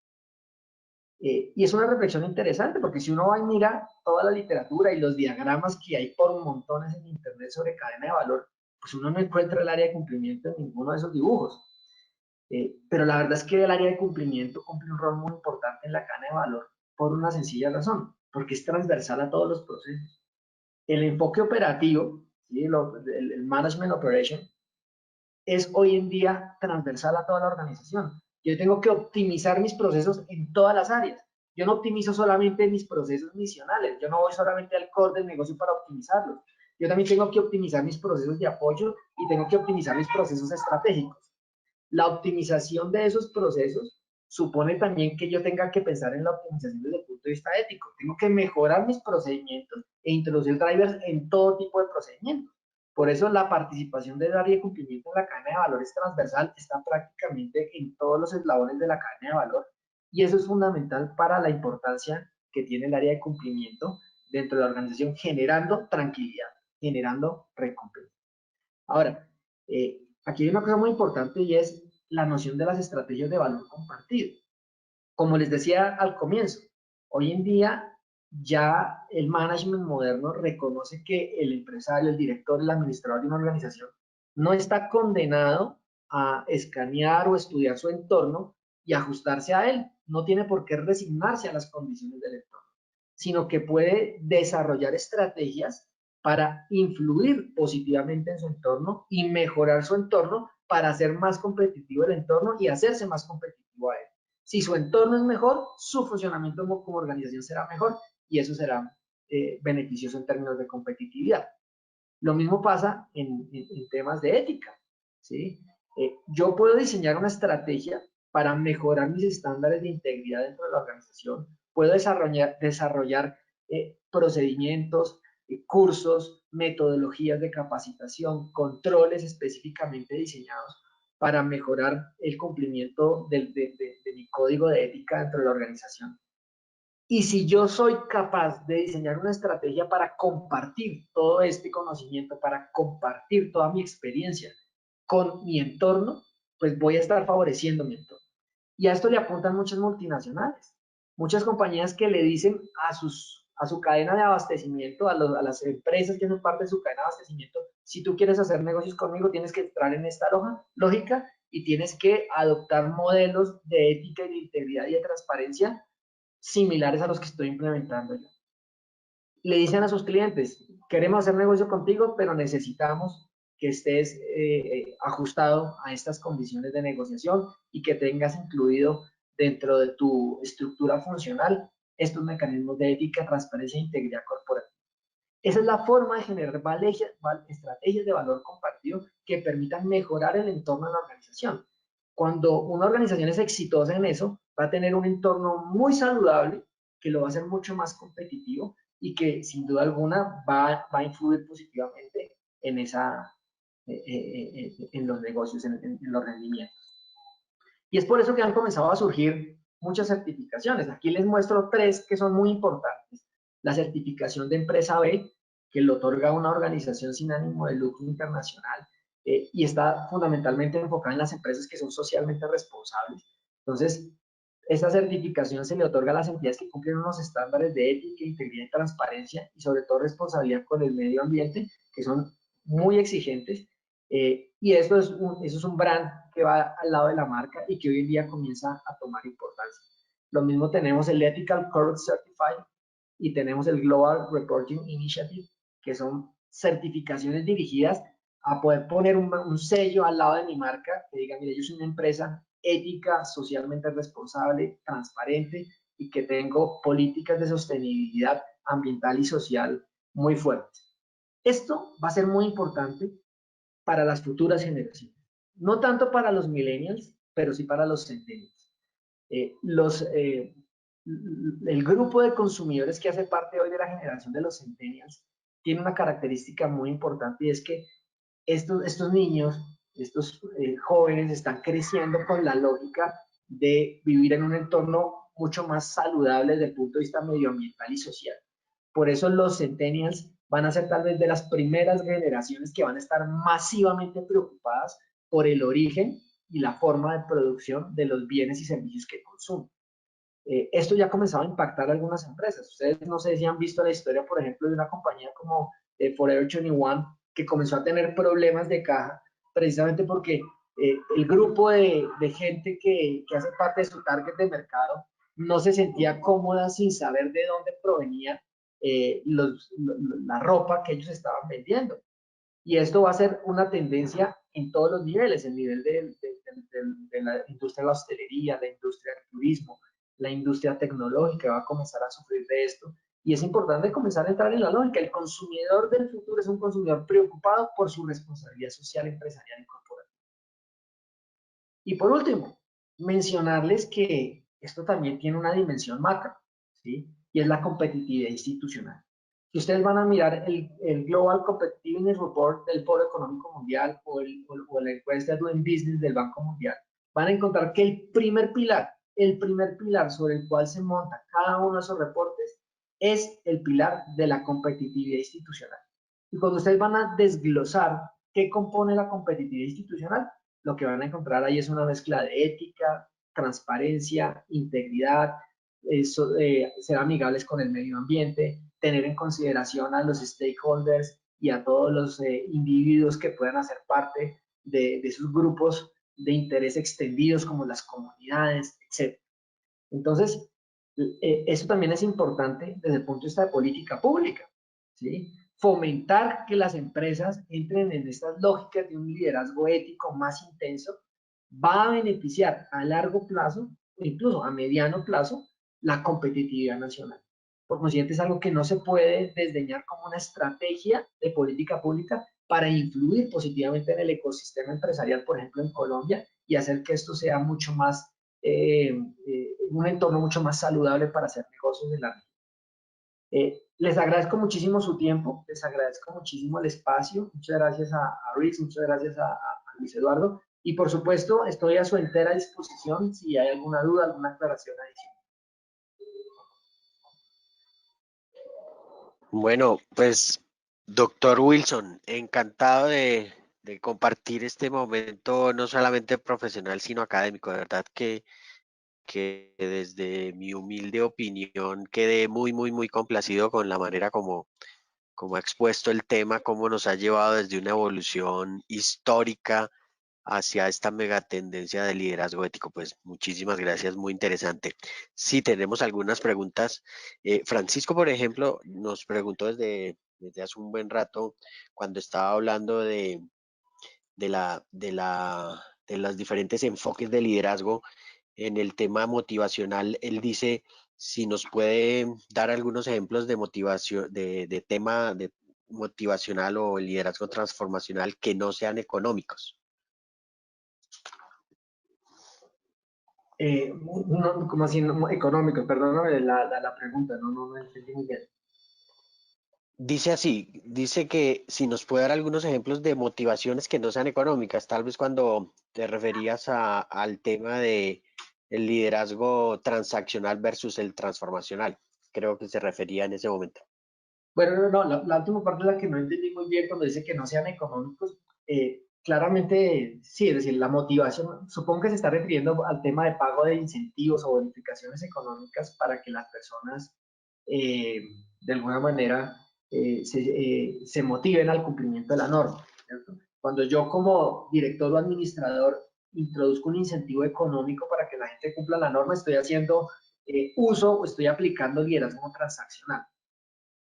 Y es una reflexión interesante porque si uno va y mira toda la literatura y los diagramas que hay por montones en internet sobre cadena de valor, pues uno no encuentra el área de cumplimiento en ninguno de esos dibujos. Pero la verdad es que el área de cumplimiento cumple un rol muy importante en la cadena de valor por una sencilla razón, porque es transversal a todos los procesos. El enfoque operativo, ¿sí? El management operation, es hoy en día transversal a toda la organización. Yo tengo que optimizar mis procesos en todas las áreas. Yo no optimizo solamente mis procesos misionales, yo no voy solamente al core del negocio para optimizarlos. Yo también tengo que optimizar mis procesos de apoyo y tengo que optimizar mis procesos estratégicos. La optimización de esos procesos supone también que yo tenga que pensar en la optimización desde el punto de vista ético. Tengo que mejorar mis procedimientos e introducir drivers en todo tipo de procedimientos. Por eso la participación del área de cumplimiento en la cadena de valor es transversal, está prácticamente en todos los eslabones de la cadena de valor y eso es fundamental para la importancia que tiene el área de cumplimiento dentro de la organización, generando tranquilidad, generando recompensa. Ahora, aquí hay una cosa muy importante y es la noción de las estrategias de valor compartido. Como les decía al comienzo, hoy en día ya el management moderno reconoce que el empresario, el director, el administrador de una organización no está condenado a escanear o estudiar su entorno y ajustarse a él. No tiene por qué resignarse a las condiciones del entorno, sino que puede desarrollar estrategias para influir positivamente en su entorno y mejorar su entorno para hacer más competitivo el entorno y hacerse más competitivo a él. Si su entorno es mejor, su funcionamiento como organización será mejor y eso será beneficioso en términos de competitividad. Lo mismo pasa en temas de ética, ¿sí? Yo puedo diseñar una estrategia para mejorar mis estándares de integridad dentro de la organización, puedo desarrollar procedimientos, cursos, metodologías de capacitación, controles específicamente diseñados para mejorar el cumplimiento de mi código de ética dentro de la organización. Y si yo soy capaz de diseñar una estrategia para compartir todo este conocimiento, para compartir toda mi experiencia con mi entorno, pues voy a estar favoreciendo mi entorno. Y a esto le apuntan muchas multinacionales, muchas compañías que le dicen a su cadena de abastecimiento, a las empresas que son parte de su cadena de abastecimiento, si tú quieres hacer negocios conmigo, tienes que entrar en esta lógica y tienes que adoptar modelos de ética y de integridad y de transparencia similares a los que estoy implementando yo. Le dicen a sus clientes, queremos hacer negocio contigo, pero necesitamos que estés ajustado a estas condiciones de negociación y que tengas incluido dentro de tu estructura funcional estos mecanismos de ética, transparencia e integridad corporativa. Esa es la forma de generar estrategias de valor compartido que permitan mejorar el entorno de la organización. Cuando una organización es exitosa en eso, va a tener un entorno muy saludable que lo va a hacer mucho más competitivo y que sin duda alguna va a influir positivamente en, en los negocios, en los rendimientos. Y es por eso que han comenzado a surgir muchas certificaciones. Aquí les muestro tres que son muy importantes. La certificación de empresa B, que lo otorga una organización sin ánimo de lucro internacional y está fundamentalmente enfocada en las empresas que son socialmente responsables. Entonces, esta certificación se le otorga a las entidades que cumplen unos estándares de ética, integridad y transparencia y sobre todo responsabilidad con el medio ambiente, que son muy exigentes. Y eso es un brand que va al lado de la marca y que hoy en día comienza a tomar importancia. Lo mismo tenemos el Ethical Corporate Certified y tenemos el Global Reporting Initiative, que son certificaciones dirigidas a poder poner un sello al lado de mi marca que diga, mire, yo soy una empresa ética, socialmente responsable, transparente y que tengo políticas de sostenibilidad ambiental y social muy fuertes. Esto va a ser muy importante para las futuras generaciones. No tanto para los millennials, pero sí para los centennials. El grupo de consumidores que hace parte hoy de la generación de los centennials tiene una característica muy importante y es que estos niños, estos jóvenes están creciendo con la lógica de vivir en un entorno mucho más saludable desde el punto de vista medioambiental y social. Por eso los centennials van a ser tal vez de las primeras generaciones que van a estar masivamente preocupadas por el origen y la forma de producción de los bienes y servicios que consumen. Esto ya ha comenzado a impactar a algunas empresas. Ustedes no sé si han visto la historia, por ejemplo, de una compañía como Forever 21, que comenzó a tener problemas de caja precisamente porque el grupo de gente que hace parte de su target de mercado no se sentía cómoda sin saber de dónde provenía la ropa que ellos estaban vendiendo. Y esto va a ser una tendencia en todos los niveles, el nivel de la industria de la hostelería, la industria del turismo, la industria tecnológica va a comenzar a sufrir de esto. Y es importante comenzar a entrar en la lógica. El consumidor del futuro es un consumidor preocupado por su responsabilidad social, empresarial y corporativa. Y por último, mencionarles que esto también tiene una dimensión macro, ¿sí? Y es la competitividad institucional. Si ustedes van a mirar el Global Competitiveness Report del Foro Económico Mundial o la encuesta Doing Business del Banco Mundial, van a encontrar que el primer pilar sobre el cual se monta cada uno de esos reportes es el pilar de la competitividad institucional. Y cuando ustedes van a desglosar qué compone la competitividad institucional, lo que van a encontrar ahí es una mezcla de ética, transparencia, integridad, ser amigables con el medio ambiente, tener en consideración a los stakeholders y a todos los individuos que puedan hacer parte de esos grupos de interés extendidos como las comunidades, etc. Entonces, eso también es importante desde el punto de vista de política pública, ¿sí? Fomentar que las empresas entren en estas lógicas de un liderazgo ético más intenso va a beneficiar a largo plazo, o incluso a mediano plazo, la competitividad nacional. Por consiguiente, es algo que no se puede desdeñar como una estrategia de política pública para influir positivamente en el ecosistema empresarial, por ejemplo, en Colombia, y hacer que esto sea mucho más, un entorno mucho más saludable para hacer negocios en la región. Les agradezco muchísimo su tiempo, les agradezco muchísimo el espacio, muchas gracias a Riz, muchas gracias a Luis Eduardo, y por supuesto estoy a su entera disposición si hay alguna duda, alguna aclaración adicional. Bueno, pues, doctor Wilson, encantado de compartir este momento, no solamente profesional, sino académico. De verdad que desde mi humilde opinión quedé muy, muy, muy complacido con la manera como ha expuesto el tema, cómo nos ha llevado desde una evolución histórica hacia esta megatendencia de liderazgo ético. Pues muchísimas gracias, muy interesante. Sí, tenemos algunas preguntas. Francisco, por ejemplo, nos preguntó desde hace un buen rato, cuando estaba hablando de los diferentes enfoques de liderazgo en el tema motivacional. Él dice si nos puede dar algunos ejemplos de motivación, de tema de motivacional o liderazgo transformacional que no sean económicos. No, como así, no, económico, perdóname la pregunta, no entendí muy bien. Dice así, dice que si nos puede dar algunos ejemplos de motivaciones que no sean económicas, tal vez cuando te referías al tema de el liderazgo transaccional versus el transformacional. Creo que se refería en ese momento. Bueno, la última parte es la que no entendí muy bien cuando dice que no sean económicos. Claramente, sí, es decir, la motivación, supongo que se está refiriendo al tema de pago de incentivos o bonificaciones económicas para que las personas, eh, de alguna manera, se motiven al cumplimiento de la norma, ¿cierto? Cuando yo como director o administrador introduzco un incentivo económico para que la gente cumpla la norma, estoy haciendo uso o estoy aplicando liderazgo transaccional.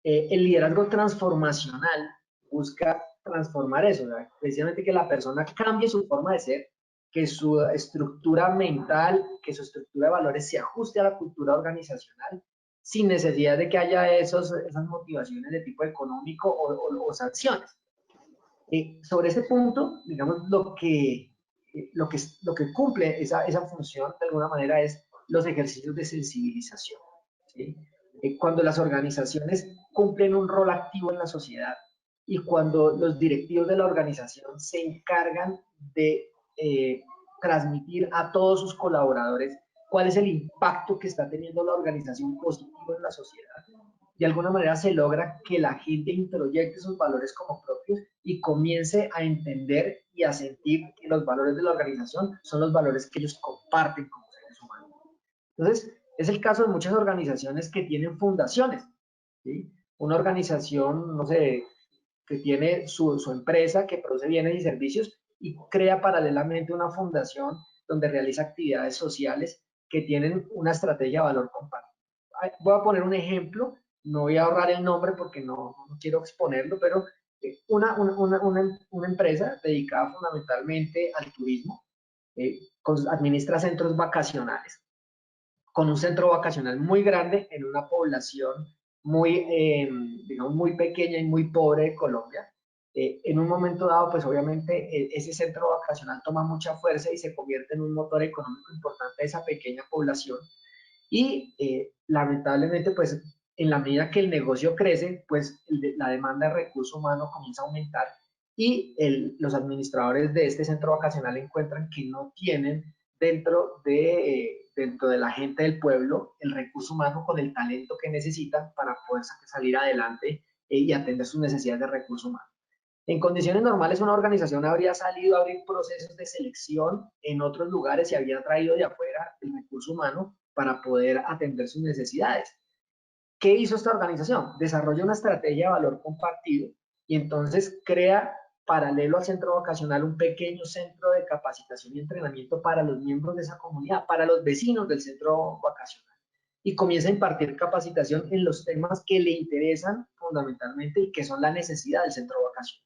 El liderazgo transformacional busca transformar eso, ¿verdad? Precisamente que la persona cambie su forma de ser, que su estructura mental, que su estructura de valores se ajuste a la cultura organizacional, sin necesidad de que haya esas motivaciones de tipo económico o sanciones. Sobre ese punto, digamos, lo que cumple esa función de alguna manera es los ejercicios de sensibilización. ¿Sí? Cuando las organizaciones cumplen un rol activo en la sociedad y cuando los directivos de la organización se encargan de transmitir a todos sus colaboradores cuál es el impacto que está teniendo la organización positivo en la sociedad, de alguna manera se logra que la gente introyecte sus valores como propios y comience a entender y a sentir que los valores de la organización son los valores que ellos comparten como seres humanos. Entonces, es el caso de muchas organizaciones que tienen fundaciones, ¿sí? Una organización, no sé, que tiene su empresa que produce bienes y servicios y crea paralelamente una fundación donde realiza actividades sociales que tienen una estrategia de valor compartido. Voy a poner un ejemplo, no voy a ahorrar el nombre porque no quiero exponerlo, pero una empresa dedicada fundamentalmente al turismo, administra centros vacacionales con un centro vacacional muy grande en una población muy, digamos, muy pequeña y muy pobre de Colombia. En un momento dado, pues obviamente ese centro vacacional toma mucha fuerza y se convierte en un motor económico importante de esa pequeña población. Y lamentablemente, pues en la medida que el negocio crece, pues la demanda de recurso humano comienza a aumentar y los administradores de este centro vacacional encuentran que no tienen dentro de la gente del pueblo el recurso humano con el talento que necesitan para poder salir adelante y atender sus necesidades de recurso humano. En condiciones normales, una organización habría salido a abrir procesos de selección en otros lugares y habría traído de afuera el recurso humano para poder atender sus necesidades. ¿Qué hizo esta organización? Desarrolla una estrategia de valor compartido y entonces crea, paralelo al centro vocacional, un pequeño centro de capacitación y entrenamiento para los miembros de esa comunidad, para los vecinos del centro vacacional. Y comienza a impartir capacitación en los temas que le interesan fundamentalmente y que son la necesidad del centro vacacional.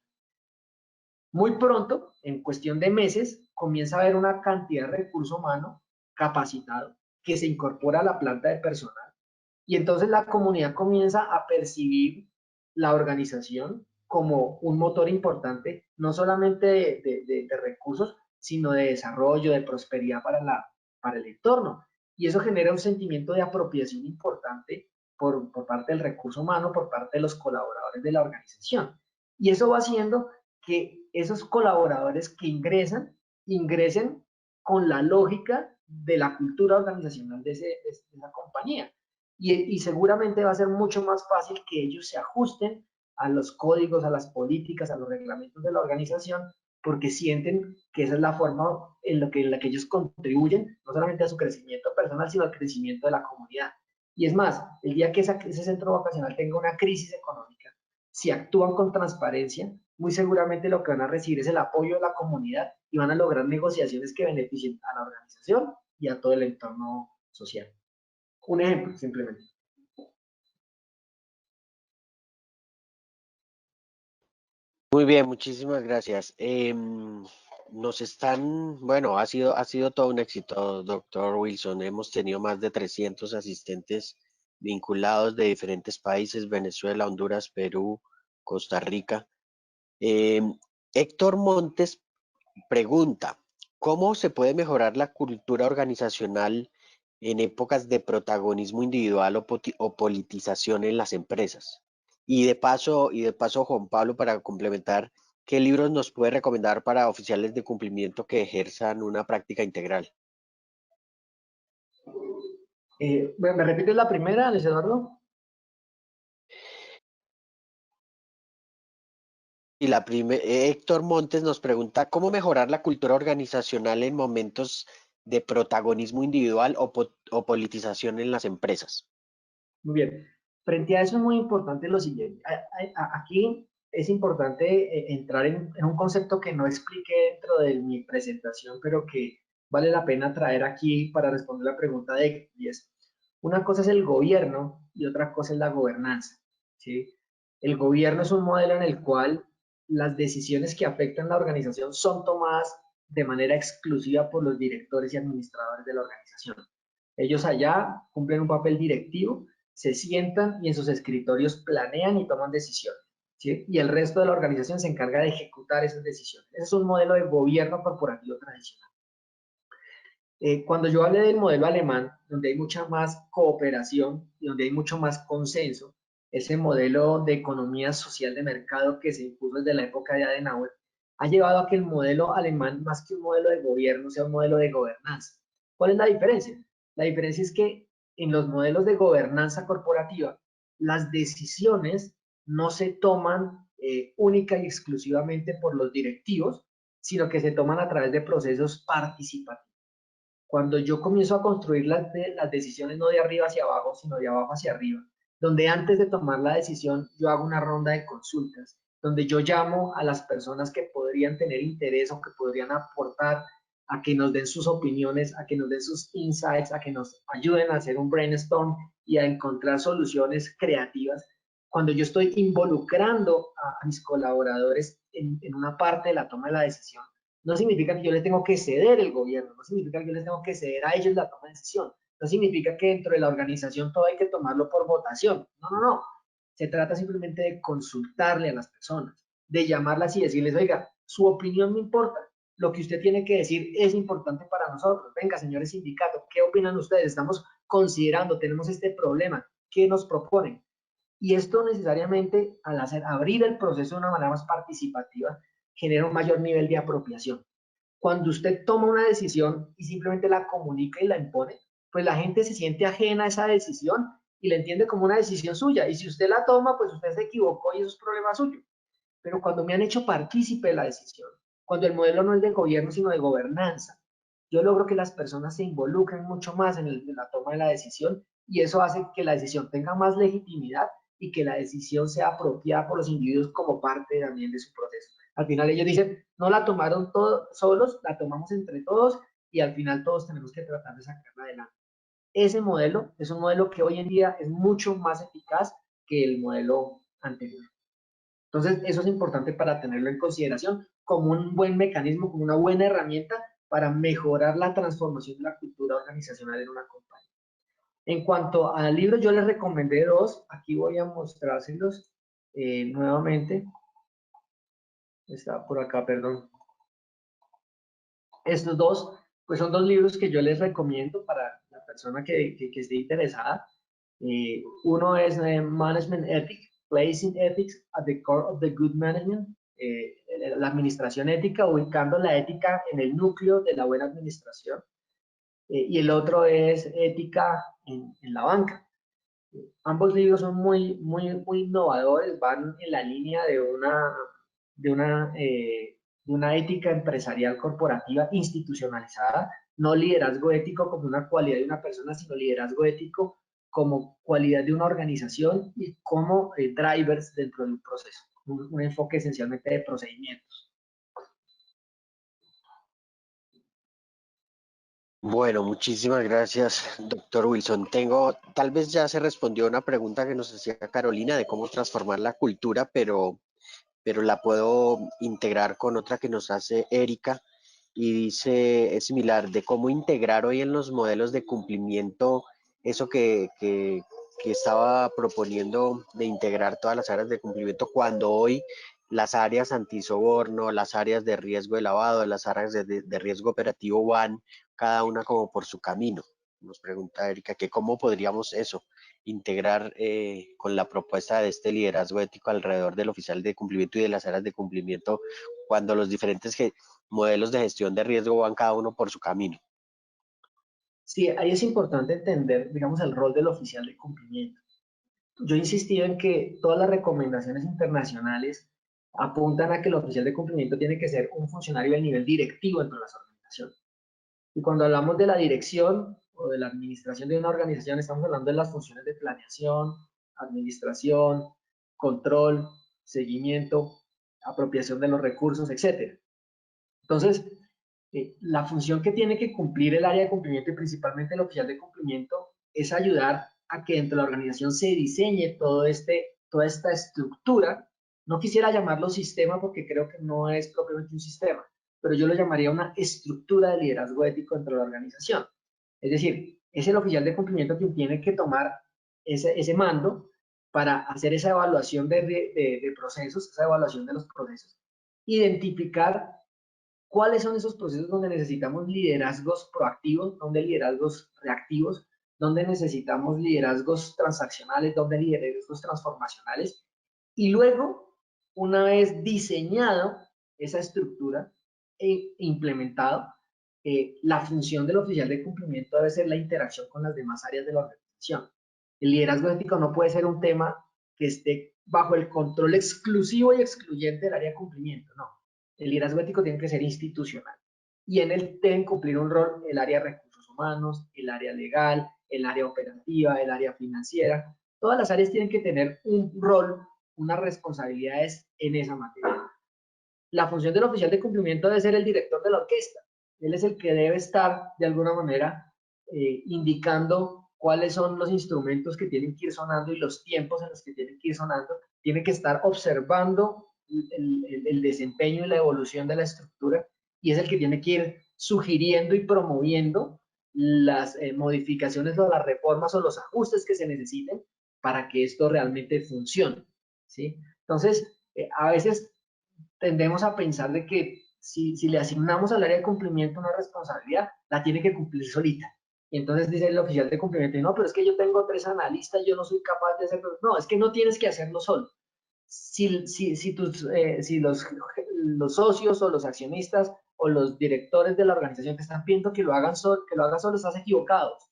Muy pronto, en cuestión de meses, comienza a haber una cantidad de recurso humano capacitado que se incorpora a la planta de personal y entonces la comunidad comienza a percibir la organización como un motor importante, no solamente de recursos, sino de desarrollo, de prosperidad para el entorno. Y eso genera un sentimiento de apropiación importante por parte del recurso humano, por parte de los colaboradores de la organización. Y eso va haciendo que esos colaboradores que ingresen con la lógica de la cultura organizacional de esa compañía. Y seguramente va a ser mucho más fácil que ellos se ajusten a los códigos, a las políticas, a los reglamentos de la organización, porque sienten que esa es la forma en la que ellos contribuyen, no solamente a su crecimiento personal, sino al crecimiento de la comunidad. Y es más, el día que ese centro vacacional tenga una crisis económica, si actúan con transparencia, muy seguramente lo que van a recibir es el apoyo de la comunidad y van a lograr negociaciones que beneficien a la organización y a todo el entorno social. Un ejemplo, simplemente. Muy bien, muchísimas gracias. Bueno, ha sido todo un éxito, doctor Wilson. Hemos tenido más de 300 asistentes vinculados de diferentes países: Venezuela, Honduras, Perú, Costa Rica. Em, Héctor Montes pregunta: ¿cómo se puede mejorar la cultura organizacional en épocas de protagonismo individual o politización en las empresas? Y de paso, Juan Pablo, para complementar, ¿qué libros nos puede recomendar para oficiales de cumplimiento que ejerzan una práctica integral? ¿Me repites la primera, Luis Eduardo? Héctor Montes nos pregunta: ¿cómo mejorar la cultura organizacional en momentos de protagonismo individual o politización en las empresas? Muy bien. Frente a eso es muy importante lo siguiente. Aquí es importante entrar en un concepto que no expliqué dentro de mi presentación, pero que vale la pena traer aquí para responder la pregunta de Héctor, y es, una cosa es el gobierno y otra cosa es la gobernanza, ¿sí? El gobierno es un modelo en el cual las decisiones que afectan la organización son tomadas de manera exclusiva por los directores y administradores de la organización. Ellos allá cumplen un papel directivo, se sientan y en sus escritorios planean y toman decisiones, ¿sí? Y el resto de la organización se encarga de ejecutar esas decisiones. Ese es un modelo de gobierno corporativo tradicional. Cuando yo hablé del modelo alemán, donde hay mucha más cooperación y donde hay mucho más consenso, ese modelo de economía social de mercado que se impuso desde la época de Adenauer, ha llevado a que el modelo alemán, más que un modelo de gobierno, sea un modelo de gobernanza. ¿Cuál es la diferencia? La diferencia es que en los modelos de gobernanza corporativa, las decisiones no se toman única y exclusivamente por los directivos, sino que se toman a través de procesos participativos. Cuando yo comienzo a construir las decisiones no de arriba hacia abajo, sino de abajo hacia arriba, donde antes de tomar la decisión yo hago una ronda de consultas, donde yo llamo a las personas que podrían tener interés o que podrían aportar a que nos den sus opiniones, a que nos den sus insights, a que nos ayuden a hacer un brainstorm y a encontrar soluciones creativas. Cuando yo estoy involucrando a mis colaboradores en una parte de la toma de la decisión, no significa que yo les tengo que ceder el gobierno, no significa que yo les tengo que ceder a ellos la toma de decisión, no significa que dentro de la organización todo hay que tomarlo por votación, no, no, no. Se trata simplemente de consultarle a las personas, de llamarlas y decirles, oiga, su opinión me importa, lo que usted tiene que decir es importante para nosotros. Venga, señores sindicatos, ¿qué opinan ustedes? Estamos considerando, tenemos este problema, ¿qué nos proponen? Y esto necesariamente, al hacer abrir el proceso de una manera más participativa, genera un mayor nivel de apropiación. Cuando usted toma una decisión y simplemente la comunica y la impone, pues la gente se siente ajena a esa decisión y la entiende como una decisión suya. Y si usted la toma, pues usted se equivocó y eso es problema suyo. Pero cuando me han hecho partícipe de la decisión, cuando el modelo no es de gobierno, sino de gobernanza, yo logro que las personas se involucren mucho más en la toma de la decisión y eso hace que la decisión tenga más legitimidad y que la decisión sea apropiada por los individuos como parte también de su proceso. Al final ellos dicen, no la tomaron todos solos, la tomamos entre todos y al final todos tenemos que tratar de sacarla adelante. Ese modelo es un modelo que hoy en día es mucho más eficaz que el modelo anterior. Entonces, eso es importante para tenerlo en consideración como un buen mecanismo, como una buena herramienta para mejorar la transformación de la cultura organizacional en una compañía. En cuanto a libros, yo les recomendé dos. Aquí voy a mostrárselos nuevamente. Está por acá, perdón. Estos dos, pues son dos libros que yo les recomiendo para la persona que esté interesada. Uno es Management Ethics, Placing Ethics at the Core of the Good Management, la administración ética, ubicando la ética en el núcleo de la buena administración. Y el otro es Ética en la banca. Ambos libros son muy innovadores, van en la línea de una ética empresarial corporativa institucionalizada, no liderazgo ético como una cualidad de una persona, sino liderazgo ético como cualidad de una organización y como drivers dentro de un proceso, un enfoque esencialmente de procedimientos. Bueno, muchísimas gracias, doctor Wilson. Tal vez ya se respondió una pregunta que nos hacía Carolina de cómo transformar la cultura, pero la puedo integrar con otra que nos hace Erika y dice, es similar, de cómo integrar hoy en los modelos de cumplimiento eso que estaba proponiendo de integrar todas las áreas de cumplimiento cuando hoy las áreas antisoborno, las áreas de riesgo de lavado, las áreas de riesgo operativo van cada una como por su camino. Nos pregunta Erika que cómo podríamos eso, integrar con la propuesta de este liderazgo ético alrededor del oficial de cumplimiento y de las áreas de cumplimiento cuando los diferentes modelos de gestión de riesgo van cada uno por su camino. Sí, ahí es importante entender, digamos, el rol del oficial de cumplimiento. Yo he insistido en que todas las recomendaciones internacionales apuntan a que el oficial de cumplimiento tiene que ser un funcionario del nivel directivo dentro de las organizaciones. Y cuando hablamos de la dirección o de la administración de una organización, estamos hablando de las funciones de planeación, administración, control, seguimiento, apropiación de los recursos, etc. Entonces, la función que tiene que cumplir el área de cumplimiento y principalmente el oficial de cumplimiento es ayudar a que dentro de la organización se diseñe toda esta estructura. No quisiera llamarlo sistema porque creo que no es propiamente un sistema, pero yo lo llamaría una estructura de liderazgo ético dentro de la organización. Es decir, es el oficial de cumplimiento quien tiene que tomar ese mando para hacer esa evaluación de procesos, esa evaluación de los procesos, identificar cuáles son esos procesos donde necesitamos liderazgos proactivos, donde liderazgos reactivos, donde necesitamos liderazgos transaccionales, donde liderazgos transformacionales. Y luego, una vez diseñado esa estructura e implementado, la función del oficial de cumplimiento debe ser la interacción con las demás áreas de la organización. El liderazgo ético no puede ser un tema que esté bajo el control exclusivo y excluyente del área de cumplimiento, no. El liderazgo ético tiene que ser institucional y en él deben cumplir un rol el área de recursos humanos, el área legal, el área operativa, el área financiera. Todas las áreas tienen que tener un rol, unas responsabilidades en esa materia. La función del oficial de cumplimiento debe ser el director de la orquesta. Él es el que debe estar, de alguna manera, indicando cuáles son los instrumentos que tienen que ir sonando y los tiempos en los que tienen que ir sonando. Tiene que estar observando el desempeño y la evolución de la estructura y es el que tiene que ir sugiriendo y promoviendo las modificaciones o las reformas o los ajustes que se necesiten para que esto realmente funcione, ¿sí? Entonces, a veces tendemos a pensar de que si le asignamos al área de cumplimiento una responsabilidad, la tiene que cumplir solita. Y entonces dice el oficial de cumplimiento, no, pero es que yo tengo 3 analistas, yo no soy capaz de hacerlo. No, es que no tienes que hacerlo solo. Si los socios o los accionistas o los directores de la organización te están pidiendo que lo hagan solo, estás equivocados,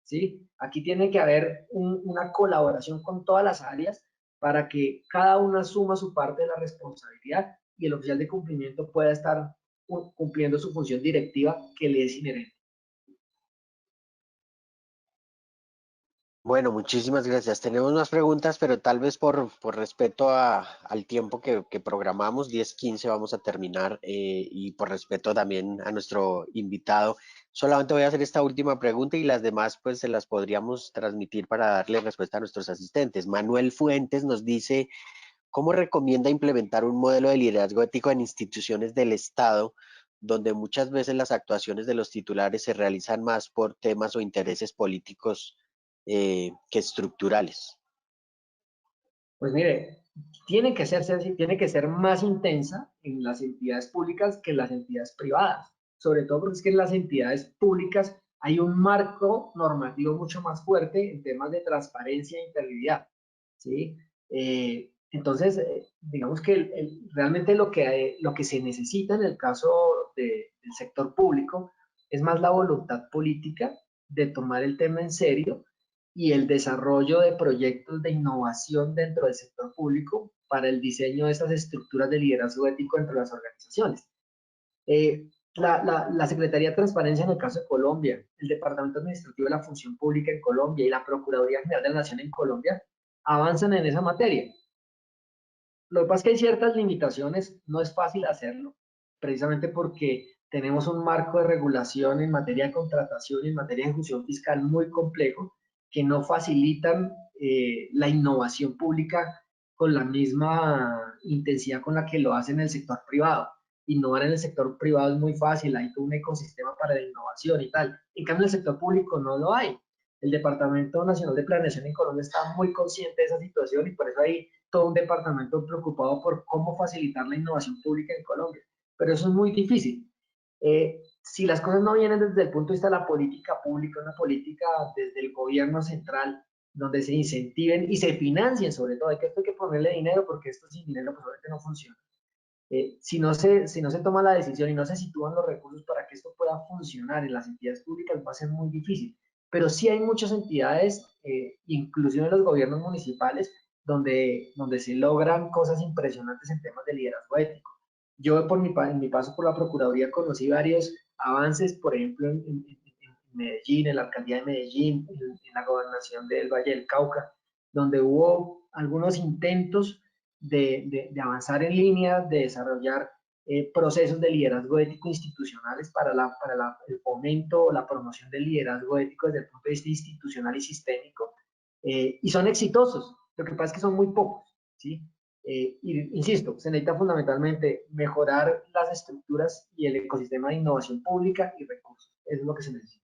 ¿sí? Aquí tiene que haber una colaboración con todas las áreas para que cada una asuma su parte de la responsabilidad y el oficial de cumplimiento pueda estar cumpliendo su función directiva que le es inherente. Bueno, muchísimas gracias. Tenemos más preguntas, pero tal vez por respeto al tiempo que programamos, 10:15 vamos a terminar y por respeto también a nuestro invitado, solamente voy a hacer esta última pregunta y las demás pues se las podríamos transmitir para darle respuesta a nuestros asistentes. Manuel Fuentes nos dice, ¿cómo recomienda implementar un modelo de liderazgo ético en instituciones del Estado donde muchas veces las actuaciones de los titulares se realizan más por temas o intereses políticos que estructurales? Pues mire, tiene que ser más intensa en las entidades públicas que en las entidades privadas, sobre todo porque es que en las entidades públicas hay un marco normativo mucho más fuerte en temas de transparencia e integridad, ¿sí? Entonces, digamos que realmente lo que se necesita en el caso del sector público es más la voluntad política de tomar el tema en serio y el desarrollo de proyectos de innovación dentro del sector público para el diseño de esas estructuras de liderazgo ético entre las organizaciones. La Secretaría de Transparencia en el caso de Colombia, el Departamento Administrativo de la Función Pública en Colombia y la Procuraduría General de la Nación en Colombia avanzan en esa materia. Lo que pasa es que hay ciertas limitaciones, no es fácil hacerlo, precisamente porque tenemos un marco de regulación en materia de contratación y en materia de ejecución fiscal muy complejo que no facilitan la innovación pública con la misma intensidad con la que lo hace en el sector privado. Innovar en el sector privado es muy fácil, hay todo un ecosistema para la innovación y tal. En cambio, en el sector público no lo hay. El Departamento Nacional de Planeación en Colombia está muy consciente de esa situación y por eso hay todo un departamento preocupado por cómo facilitar la innovación pública en Colombia. Pero eso es muy difícil. Si las cosas no vienen desde el punto de vista de la política pública, una política desde el gobierno central, donde se incentiven y se financien sobre todo, hay que ponerle dinero porque esto sin dinero pues obviamente no funciona. Si no se toma la decisión y no se sitúan los recursos para que esto pueda funcionar en las entidades públicas, va a ser muy difícil. Pero sí hay muchas entidades, inclusive en los gobiernos municipales, donde se logran cosas impresionantes en temas de liderazgo ético. Yo en mi paso por la Procuraduría conocí varios avances, por ejemplo, en Medellín, en la alcaldía de Medellín, en la gobernación del Valle del Cauca, donde hubo algunos intentos de avanzar en línea, de desarrollar procesos de liderazgo ético institucionales para el fomento o la promoción del liderazgo ético desde el punto de vista institucional y sistémico, y son exitosos. Lo que pasa es que son muy pocos, ¿sí? Insisto, se necesita fundamentalmente mejorar las estructuras y el ecosistema de innovación pública y recursos. Eso es lo que se necesita.